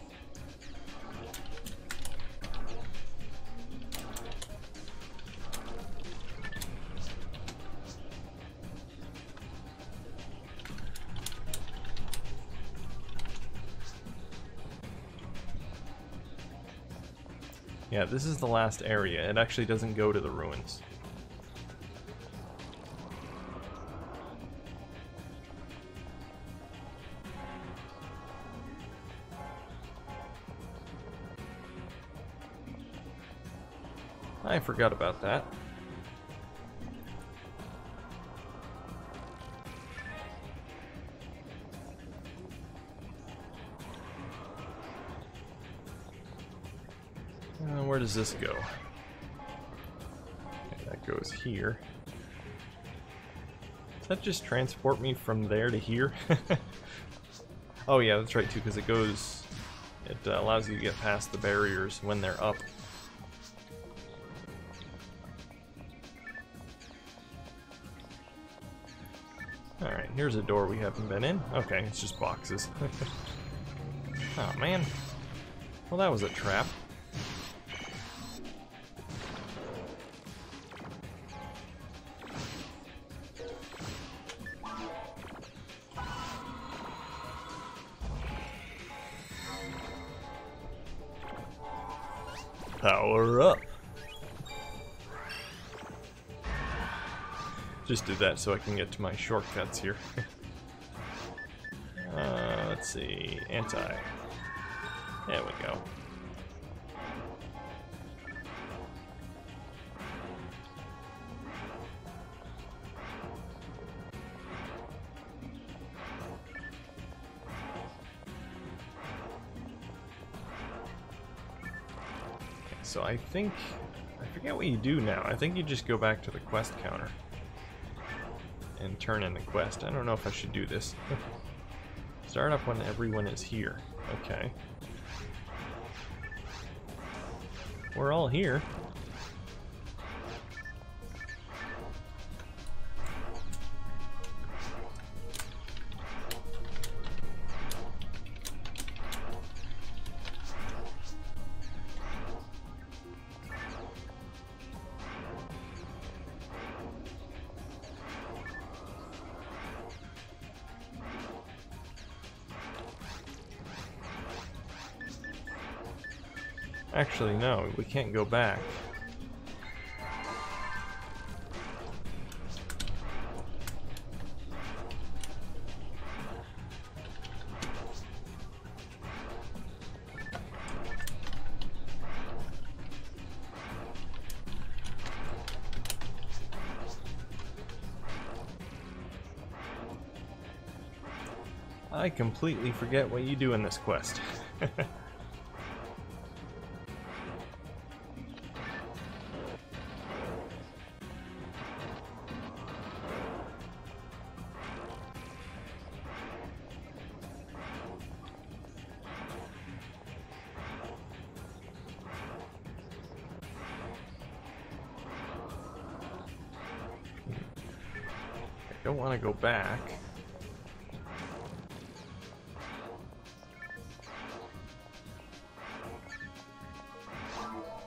Yeah, this is the last area. It actually doesn't go to the ruins. I forgot about that. Where does this go? Okay, that goes here. Does that just transport me from there to here? Oh yeah, that's right too, because it goes... It allows you to get past the barriers when they're up. Alright, here's a door we haven't been in. Okay, it's just boxes. Oh man. Well, that was a trap. Power up. Just did that so I can get to my shortcuts here. Let's see, anti. There we go. So I think, I forget what you do now. I think you just go back to the quest counter and turn in the quest. I don't know if I should do this. Start up when everyone is here. Okay. We're all here. Actually, no, we can't go back. I completely forget what you do in this quest. I don't want to go back.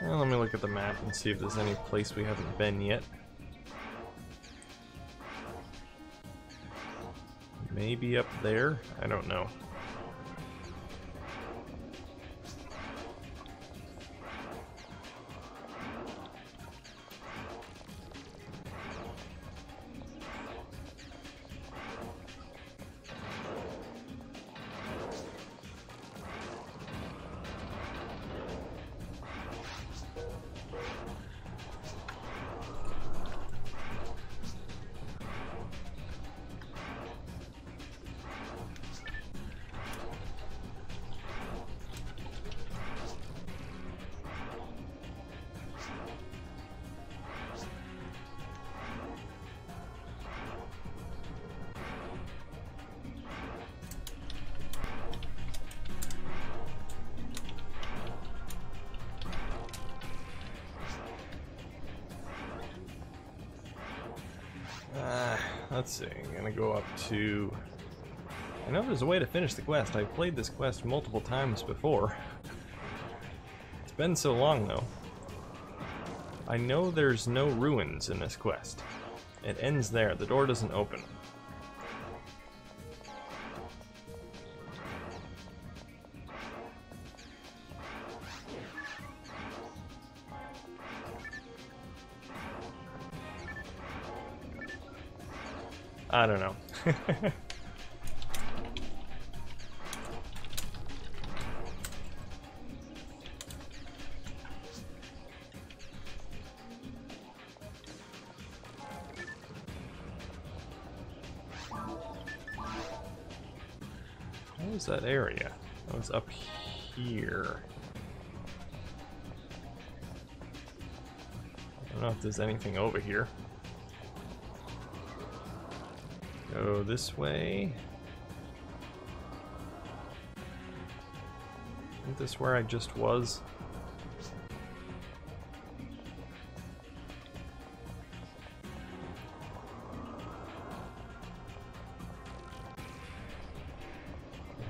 Well, let me look at the map and see if there's any place we haven't been yet. Maybe up there? I don't know. Let's see, I'm gonna go up to... I know there's a way to finish the quest. I've played this quest multiple times before. It's been so long though. I know there's no ruins in this quest. It ends there, the door doesn't open. I don't know. What was that area? That was up here. I don't know if there's anything over here. Go this way. Isn't this where I just was?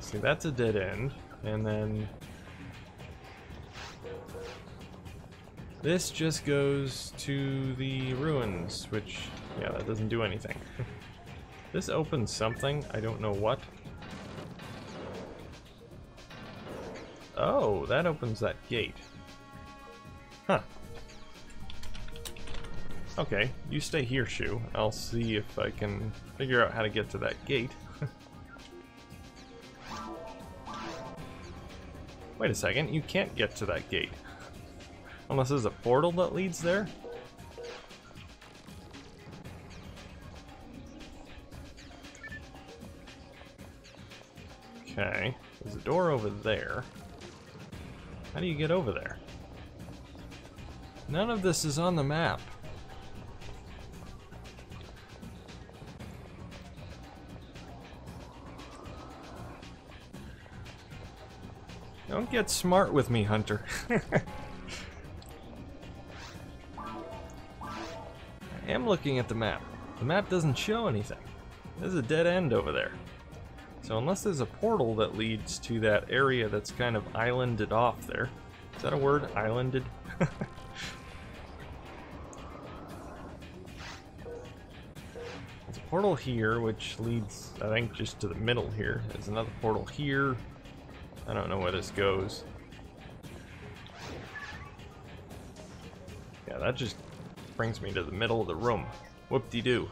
See, that's a dead end, and then this just goes to the ruins, which, yeah, that doesn't do anything. This opens something, I don't know what. Oh, that opens that gate. Huh. Okay, you stay here, Shu. I'll see if I can figure out how to get to that gate. Wait a second, you can't get to that gate. Unless there's a portal that leads there? Okay, there's a door over there. How do you get over there? None of this is on the map. Don't get smart with me, Hunter. I am looking at the map. The map doesn't show anything. There's a dead end over there. So unless there's a portal that leads to that area that's kind of islanded off there. Is that a word? Islanded? There's a portal here which leads, I think, just to the middle here. There's another portal here. I don't know where this goes. Yeah, that just brings me to the middle of the room. Whoop-de-doo.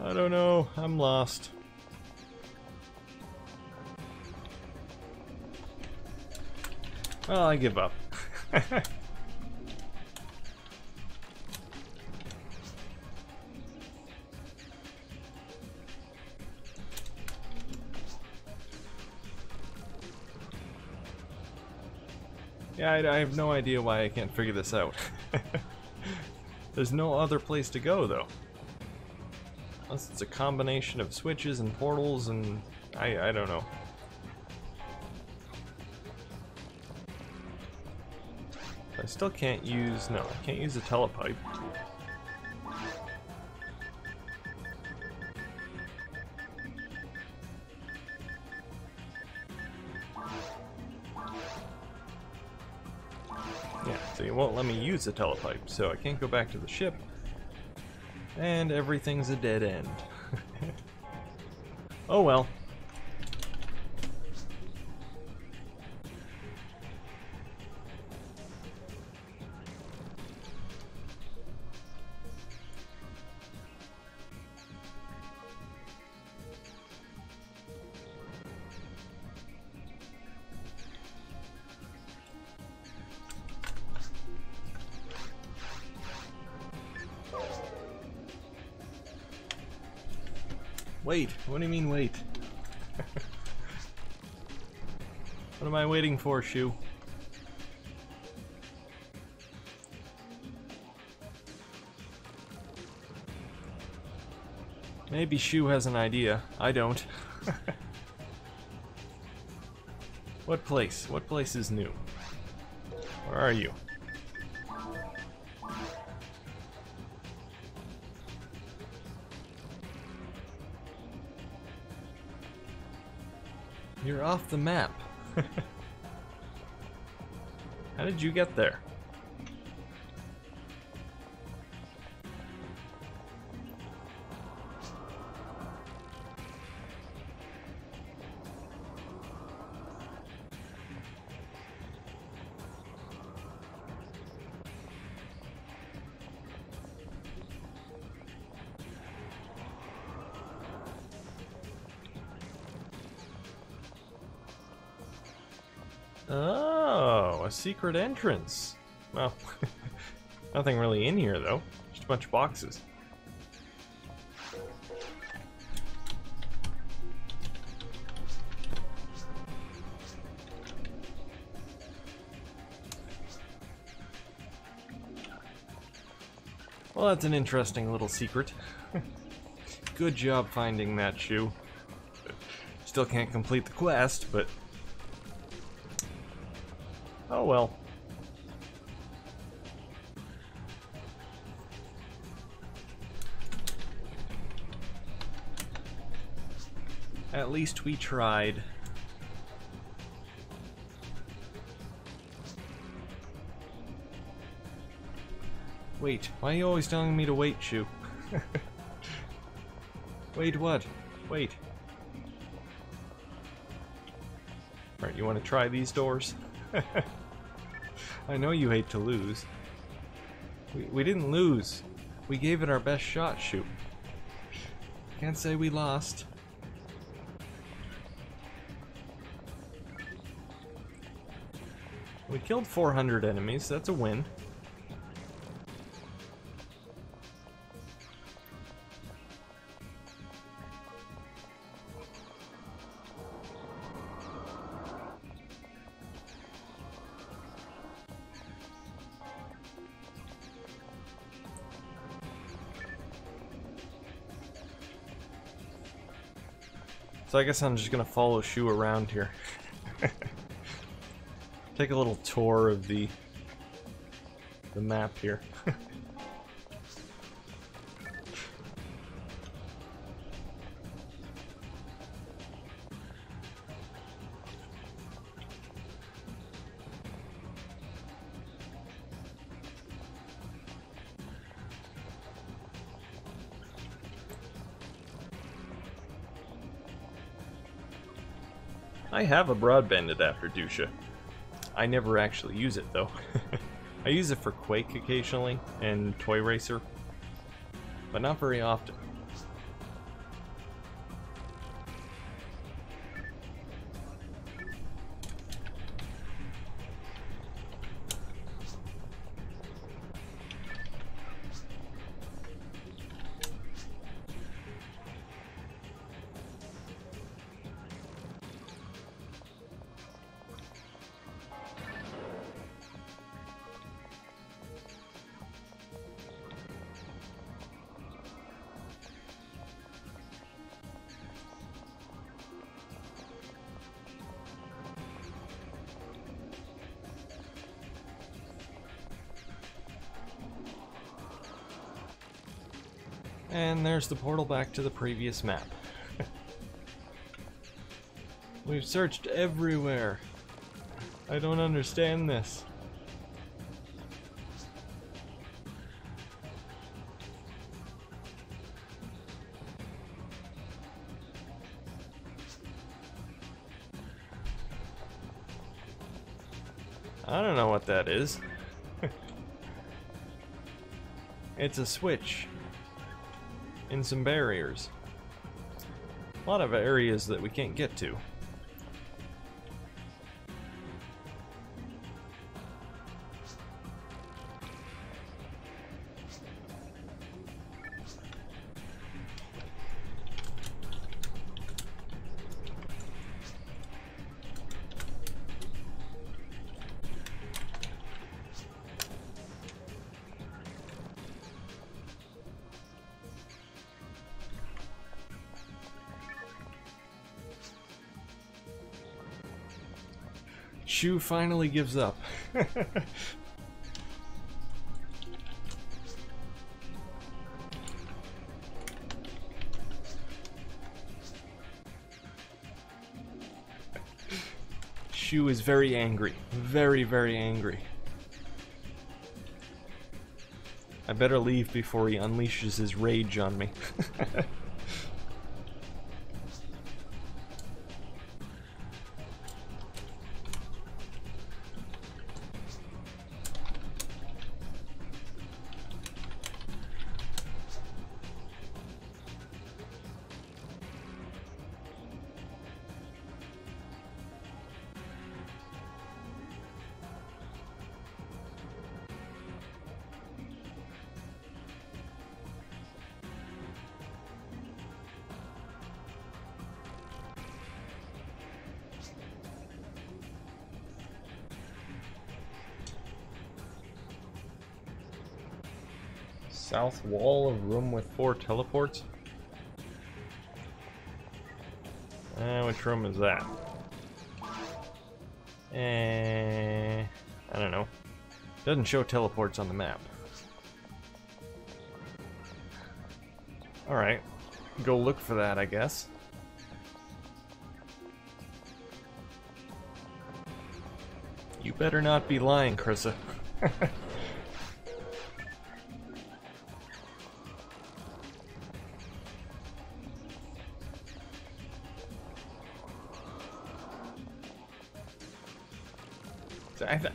I don't know, I'm lost. Well, I give up. Yeah, I have no idea why I can't figure this out. There's no other place to go, though. Unless it's a combination of switches and portals and... I don't know. I still can't use... No, I can't use a telepipe. So you won't let me use the telepipe, so I can't go back to the ship. And everything's a dead end. Oh well. Wait, what do you mean wait? What am I waiting for, Shu? Maybe Shu has an idea. I don't. What place? What place is new? Where are you? You're off the map. How did you get there? Oh, a secret entrance. Well, nothing really in here though. Just a bunch of boxes. Well, that's an interesting little secret. Good job finding that shoe. Still can't complete the quest, but oh well. At least we tried. Wait, why are you always telling me to wait, Shu? Wait what? Wait. Alright, you want to try these doors? I know you hate to lose. We didn't lose. We gave it our best shot, Shu. Can't say we lost. We killed 400 enemies, that's a win. So I guess I'm just gonna follow Shu around here. Take a little tour of the map here. I have a broadband adapter, Dusha. I never actually use it, though. I use it for Quake occasionally, and Toy Racer, but not very often. And there's the portal back to the previous map. We've searched everywhere. I don't understand this. I don't know what that is. It's a switch in some barriers. A lot of areas that we can't get to. Shu finally gives up. Shu is very angry. Very, very angry. I better leave before he unleashes his rage on me. South wall of room with 4 teleports? Which room is that? I don't know. Doesn't show teleports on the map. Alright. Go look for that, I guess. You better not be lying, Krissa.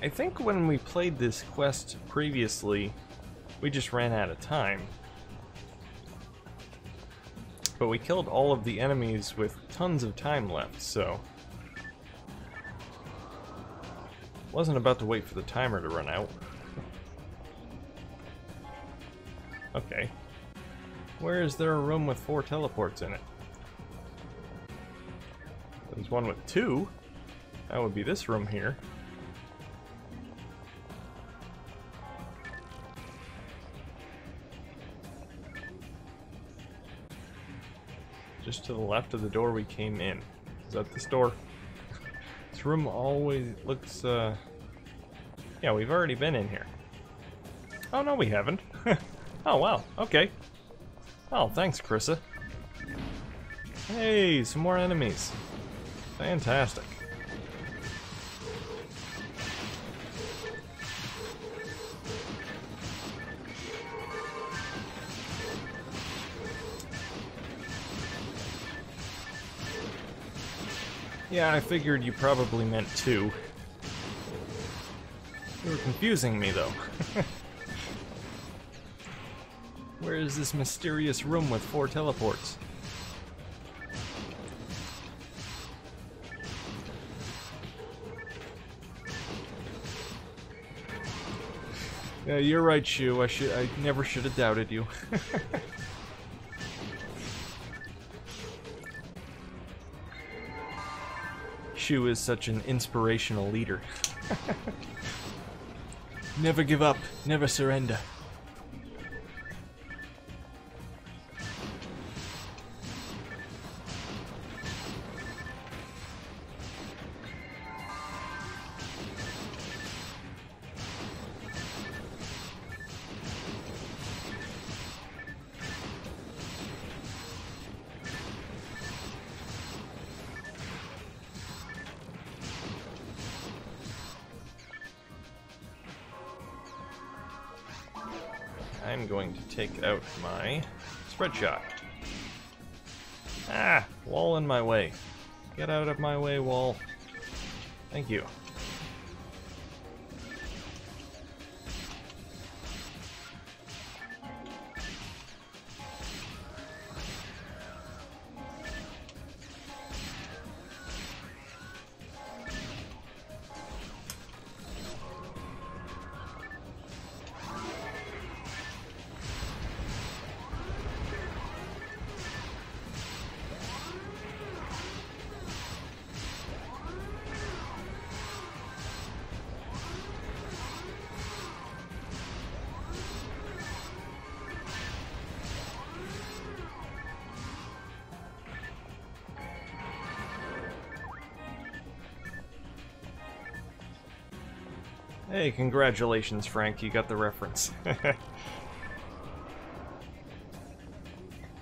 I think when we played this quest previously, we just ran out of time. But we killed all of the enemies with tons of time left, so... wasn't about to wait for the timer to run out. Okay. Where is there a room with 4 teleports in it? There's one with 2. That would be this room here. Just to the left of the door we came in. Is that this door? This room always looks, yeah, we've already been in here. Oh, no, we haven't. Oh, wow. Okay. Oh, thanks, Krissa. Hey, some more enemies. Fantastic. Yeah, I figured you probably meant 2. You were confusing me, though. Where is this mysterious room with 4 teleports? Yeah, you're right, Shu. I never should have doubted you. Shu is such an inspirational leader. Never give up, never surrender. I'm going to take out my spread shot. Ah! Wall in my way. Get out of my way, wall. Thank you. Hey, congratulations, Frank, you got the reference.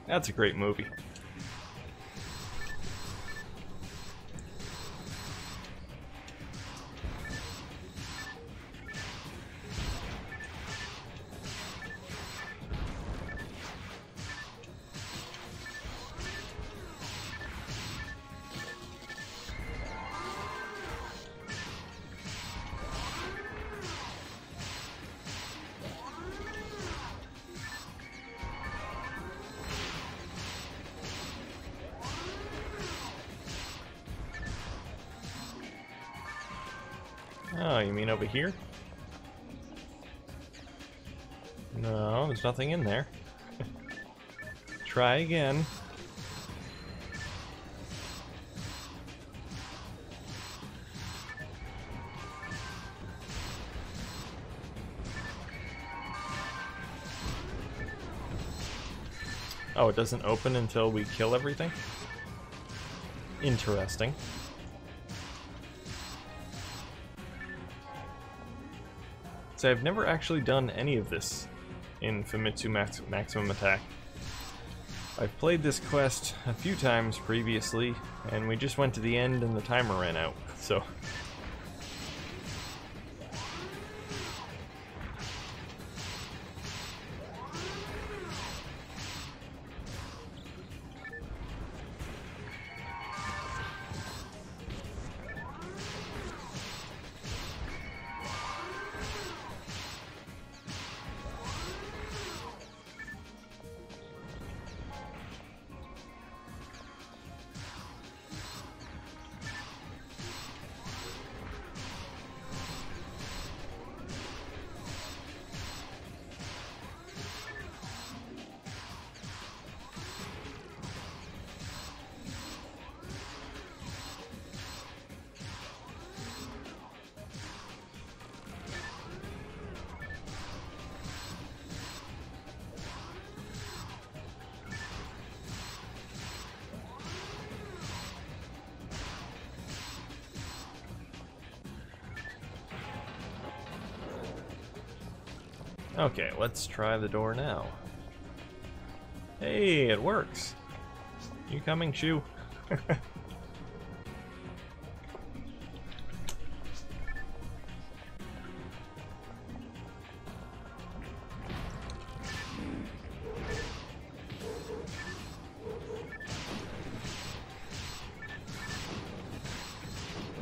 That's a great movie. Oh, you mean over here? No, there's nothing in there. Try again. Oh, it doesn't open until we kill everything? Interesting. So I've never actually done any of this in Famitsu Maximum Attack. I've played this quest a few times previously, and we just went to the end and the timer ran out, so... Okay, let's try the door now. Hey, it works. You coming, Shu?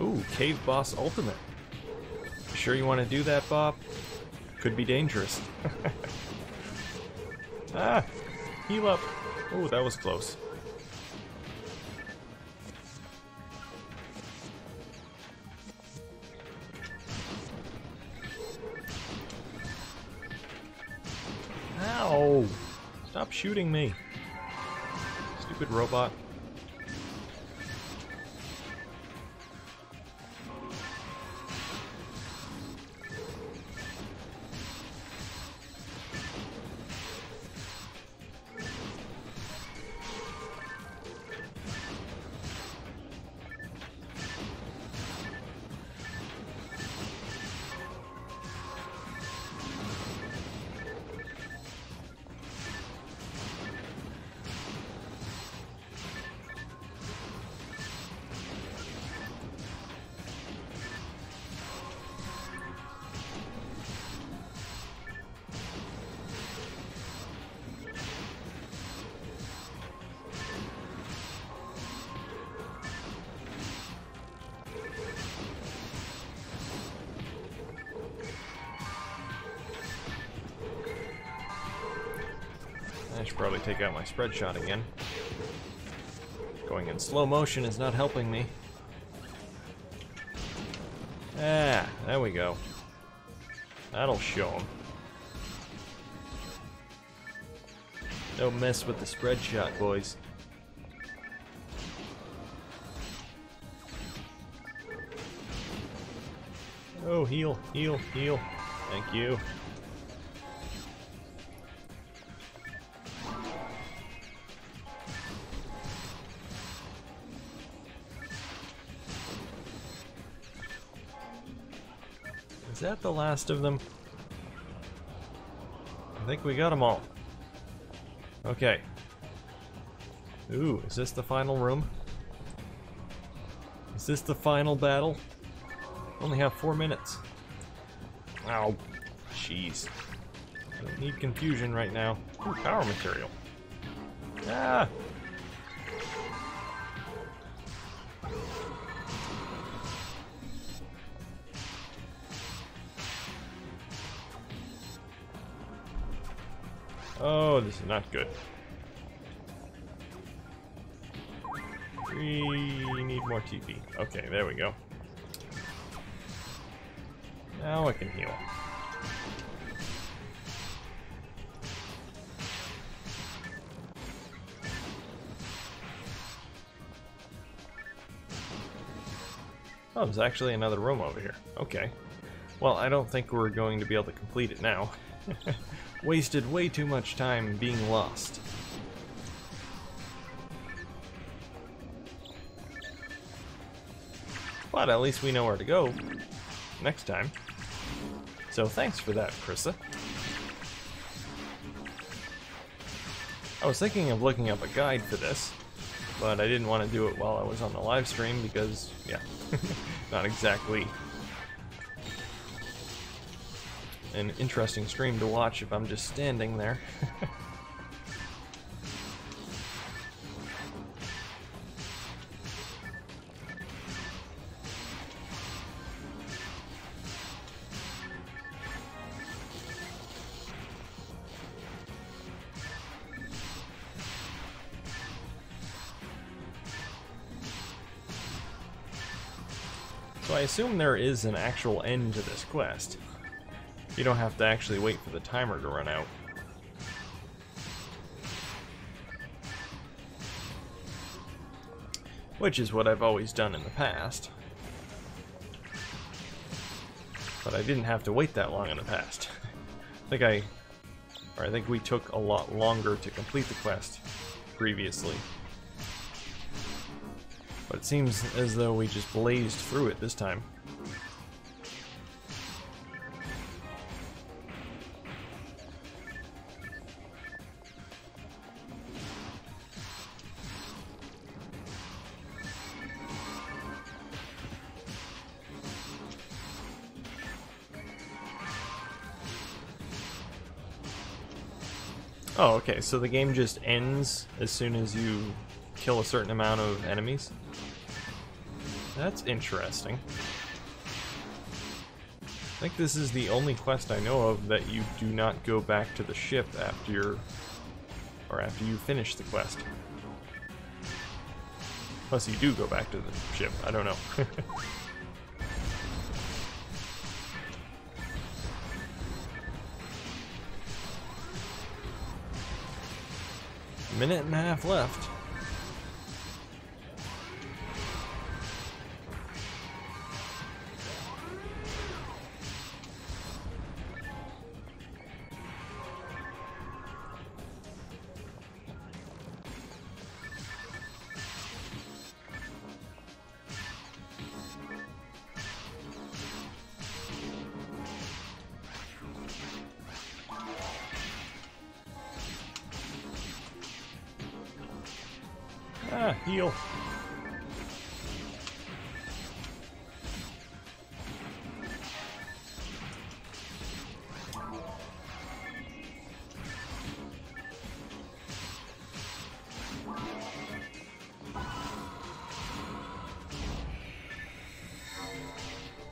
Ooh, Cave Boss Ultimate. Sure you want to do that, Bob? Could be dangerous. Ah! Heal up! Oh, that was close. Ow! Stop shooting me. Stupid robot. I should probably take out my spread shot again. Going in slow motion is not helping me. Ah, there we go. That'll show him. Don't mess with the spread shot, boys. Oh, heal, heal, heal. Thank you. Is that the last of them? I think we got them all. Okay. Ooh, is this the final room? Is this the final battle? Only have 4 minutes. Ow. Jeez. Don't need confusion right now. Ooh, power material. Ah! Oh, this is not good. We need more TP. Okay, there we go. Now I can heal. Oh, there's actually another room over here. Okay. Well, I don't think we're going to be able to complete it now. Wasted way too much time being lost. But at least we know where to go next time. So thanks for that, Krissa. I was thinking of looking up a guide for this, but I didn't want to do it while I was on the live stream because, yeah, not exactly an interesting stream to watch if I'm just standing there. So I assume there is an actual end to this quest. You don't have to actually wait for the timer to run out. Which is what I've always done in the past. But I didn't have to wait that long in the past. I think we took a lot longer to complete the quest previously. But it seems as though we just blazed through it this time. Oh, okay, so the game just ends as soon as you kill a certain amount of enemies? That's interesting. I think this is the only quest I know of that you do not go back to the ship after you finish the quest. Plus you do go back to the ship, I don't know. Minute and a half left. Ah, heal.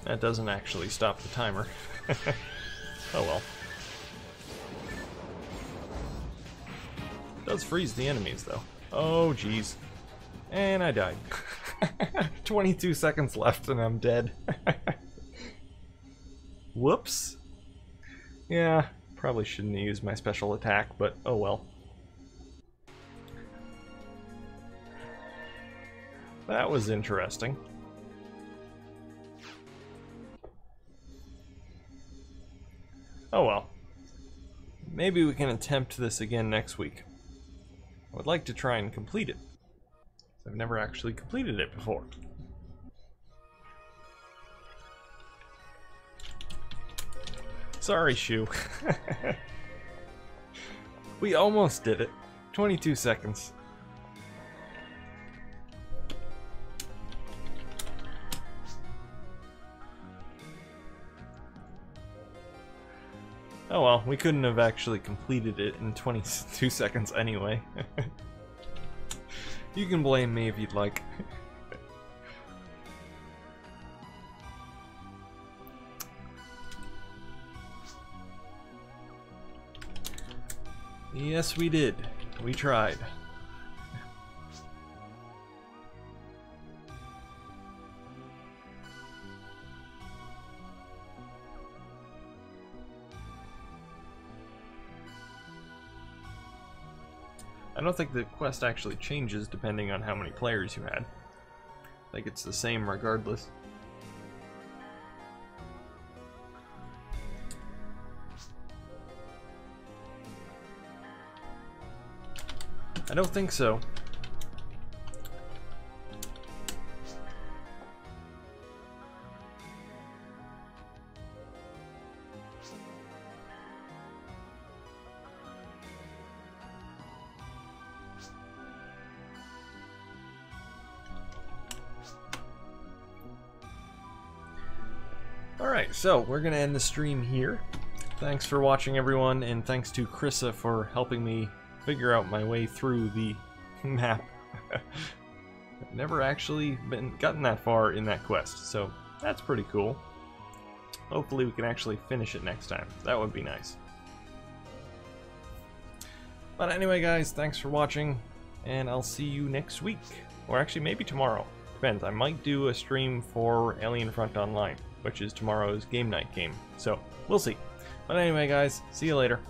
That doesn't actually stop the timer. Oh well. It does freeze the enemies though. Oh jeez. And I died. 22 seconds left and I'm dead. Whoops. Yeah, probably shouldn't have used my special attack, but oh well. That was interesting. Oh well. Maybe we can attempt this again next week. I would like to try and complete it. I've never actually completed it before. Sorry, Shu. We almost did it. 22 seconds. Oh well, we couldn't have actually completed it in 22 seconds anyway. You can blame me if you'd like. Yes, we did. We tried. I don't think the quest actually changes depending on how many players you had. I think it's the same regardless. I don't think so. Alright, so we're gonna end the stream here. Thanks for watching, everyone, and thanks to Krissa for helping me figure out my way through the map. I've never actually gotten that far in that quest, so that's pretty cool. Hopefully we can actually finish it next time. That would be nice. But anyway, guys, thanks for watching, and I'll see you next week. Or actually, maybe tomorrow. Depends. I might do a stream for Alien Front Online, which is tomorrow's game night game. So, we'll see. But anyway, guys, see you later.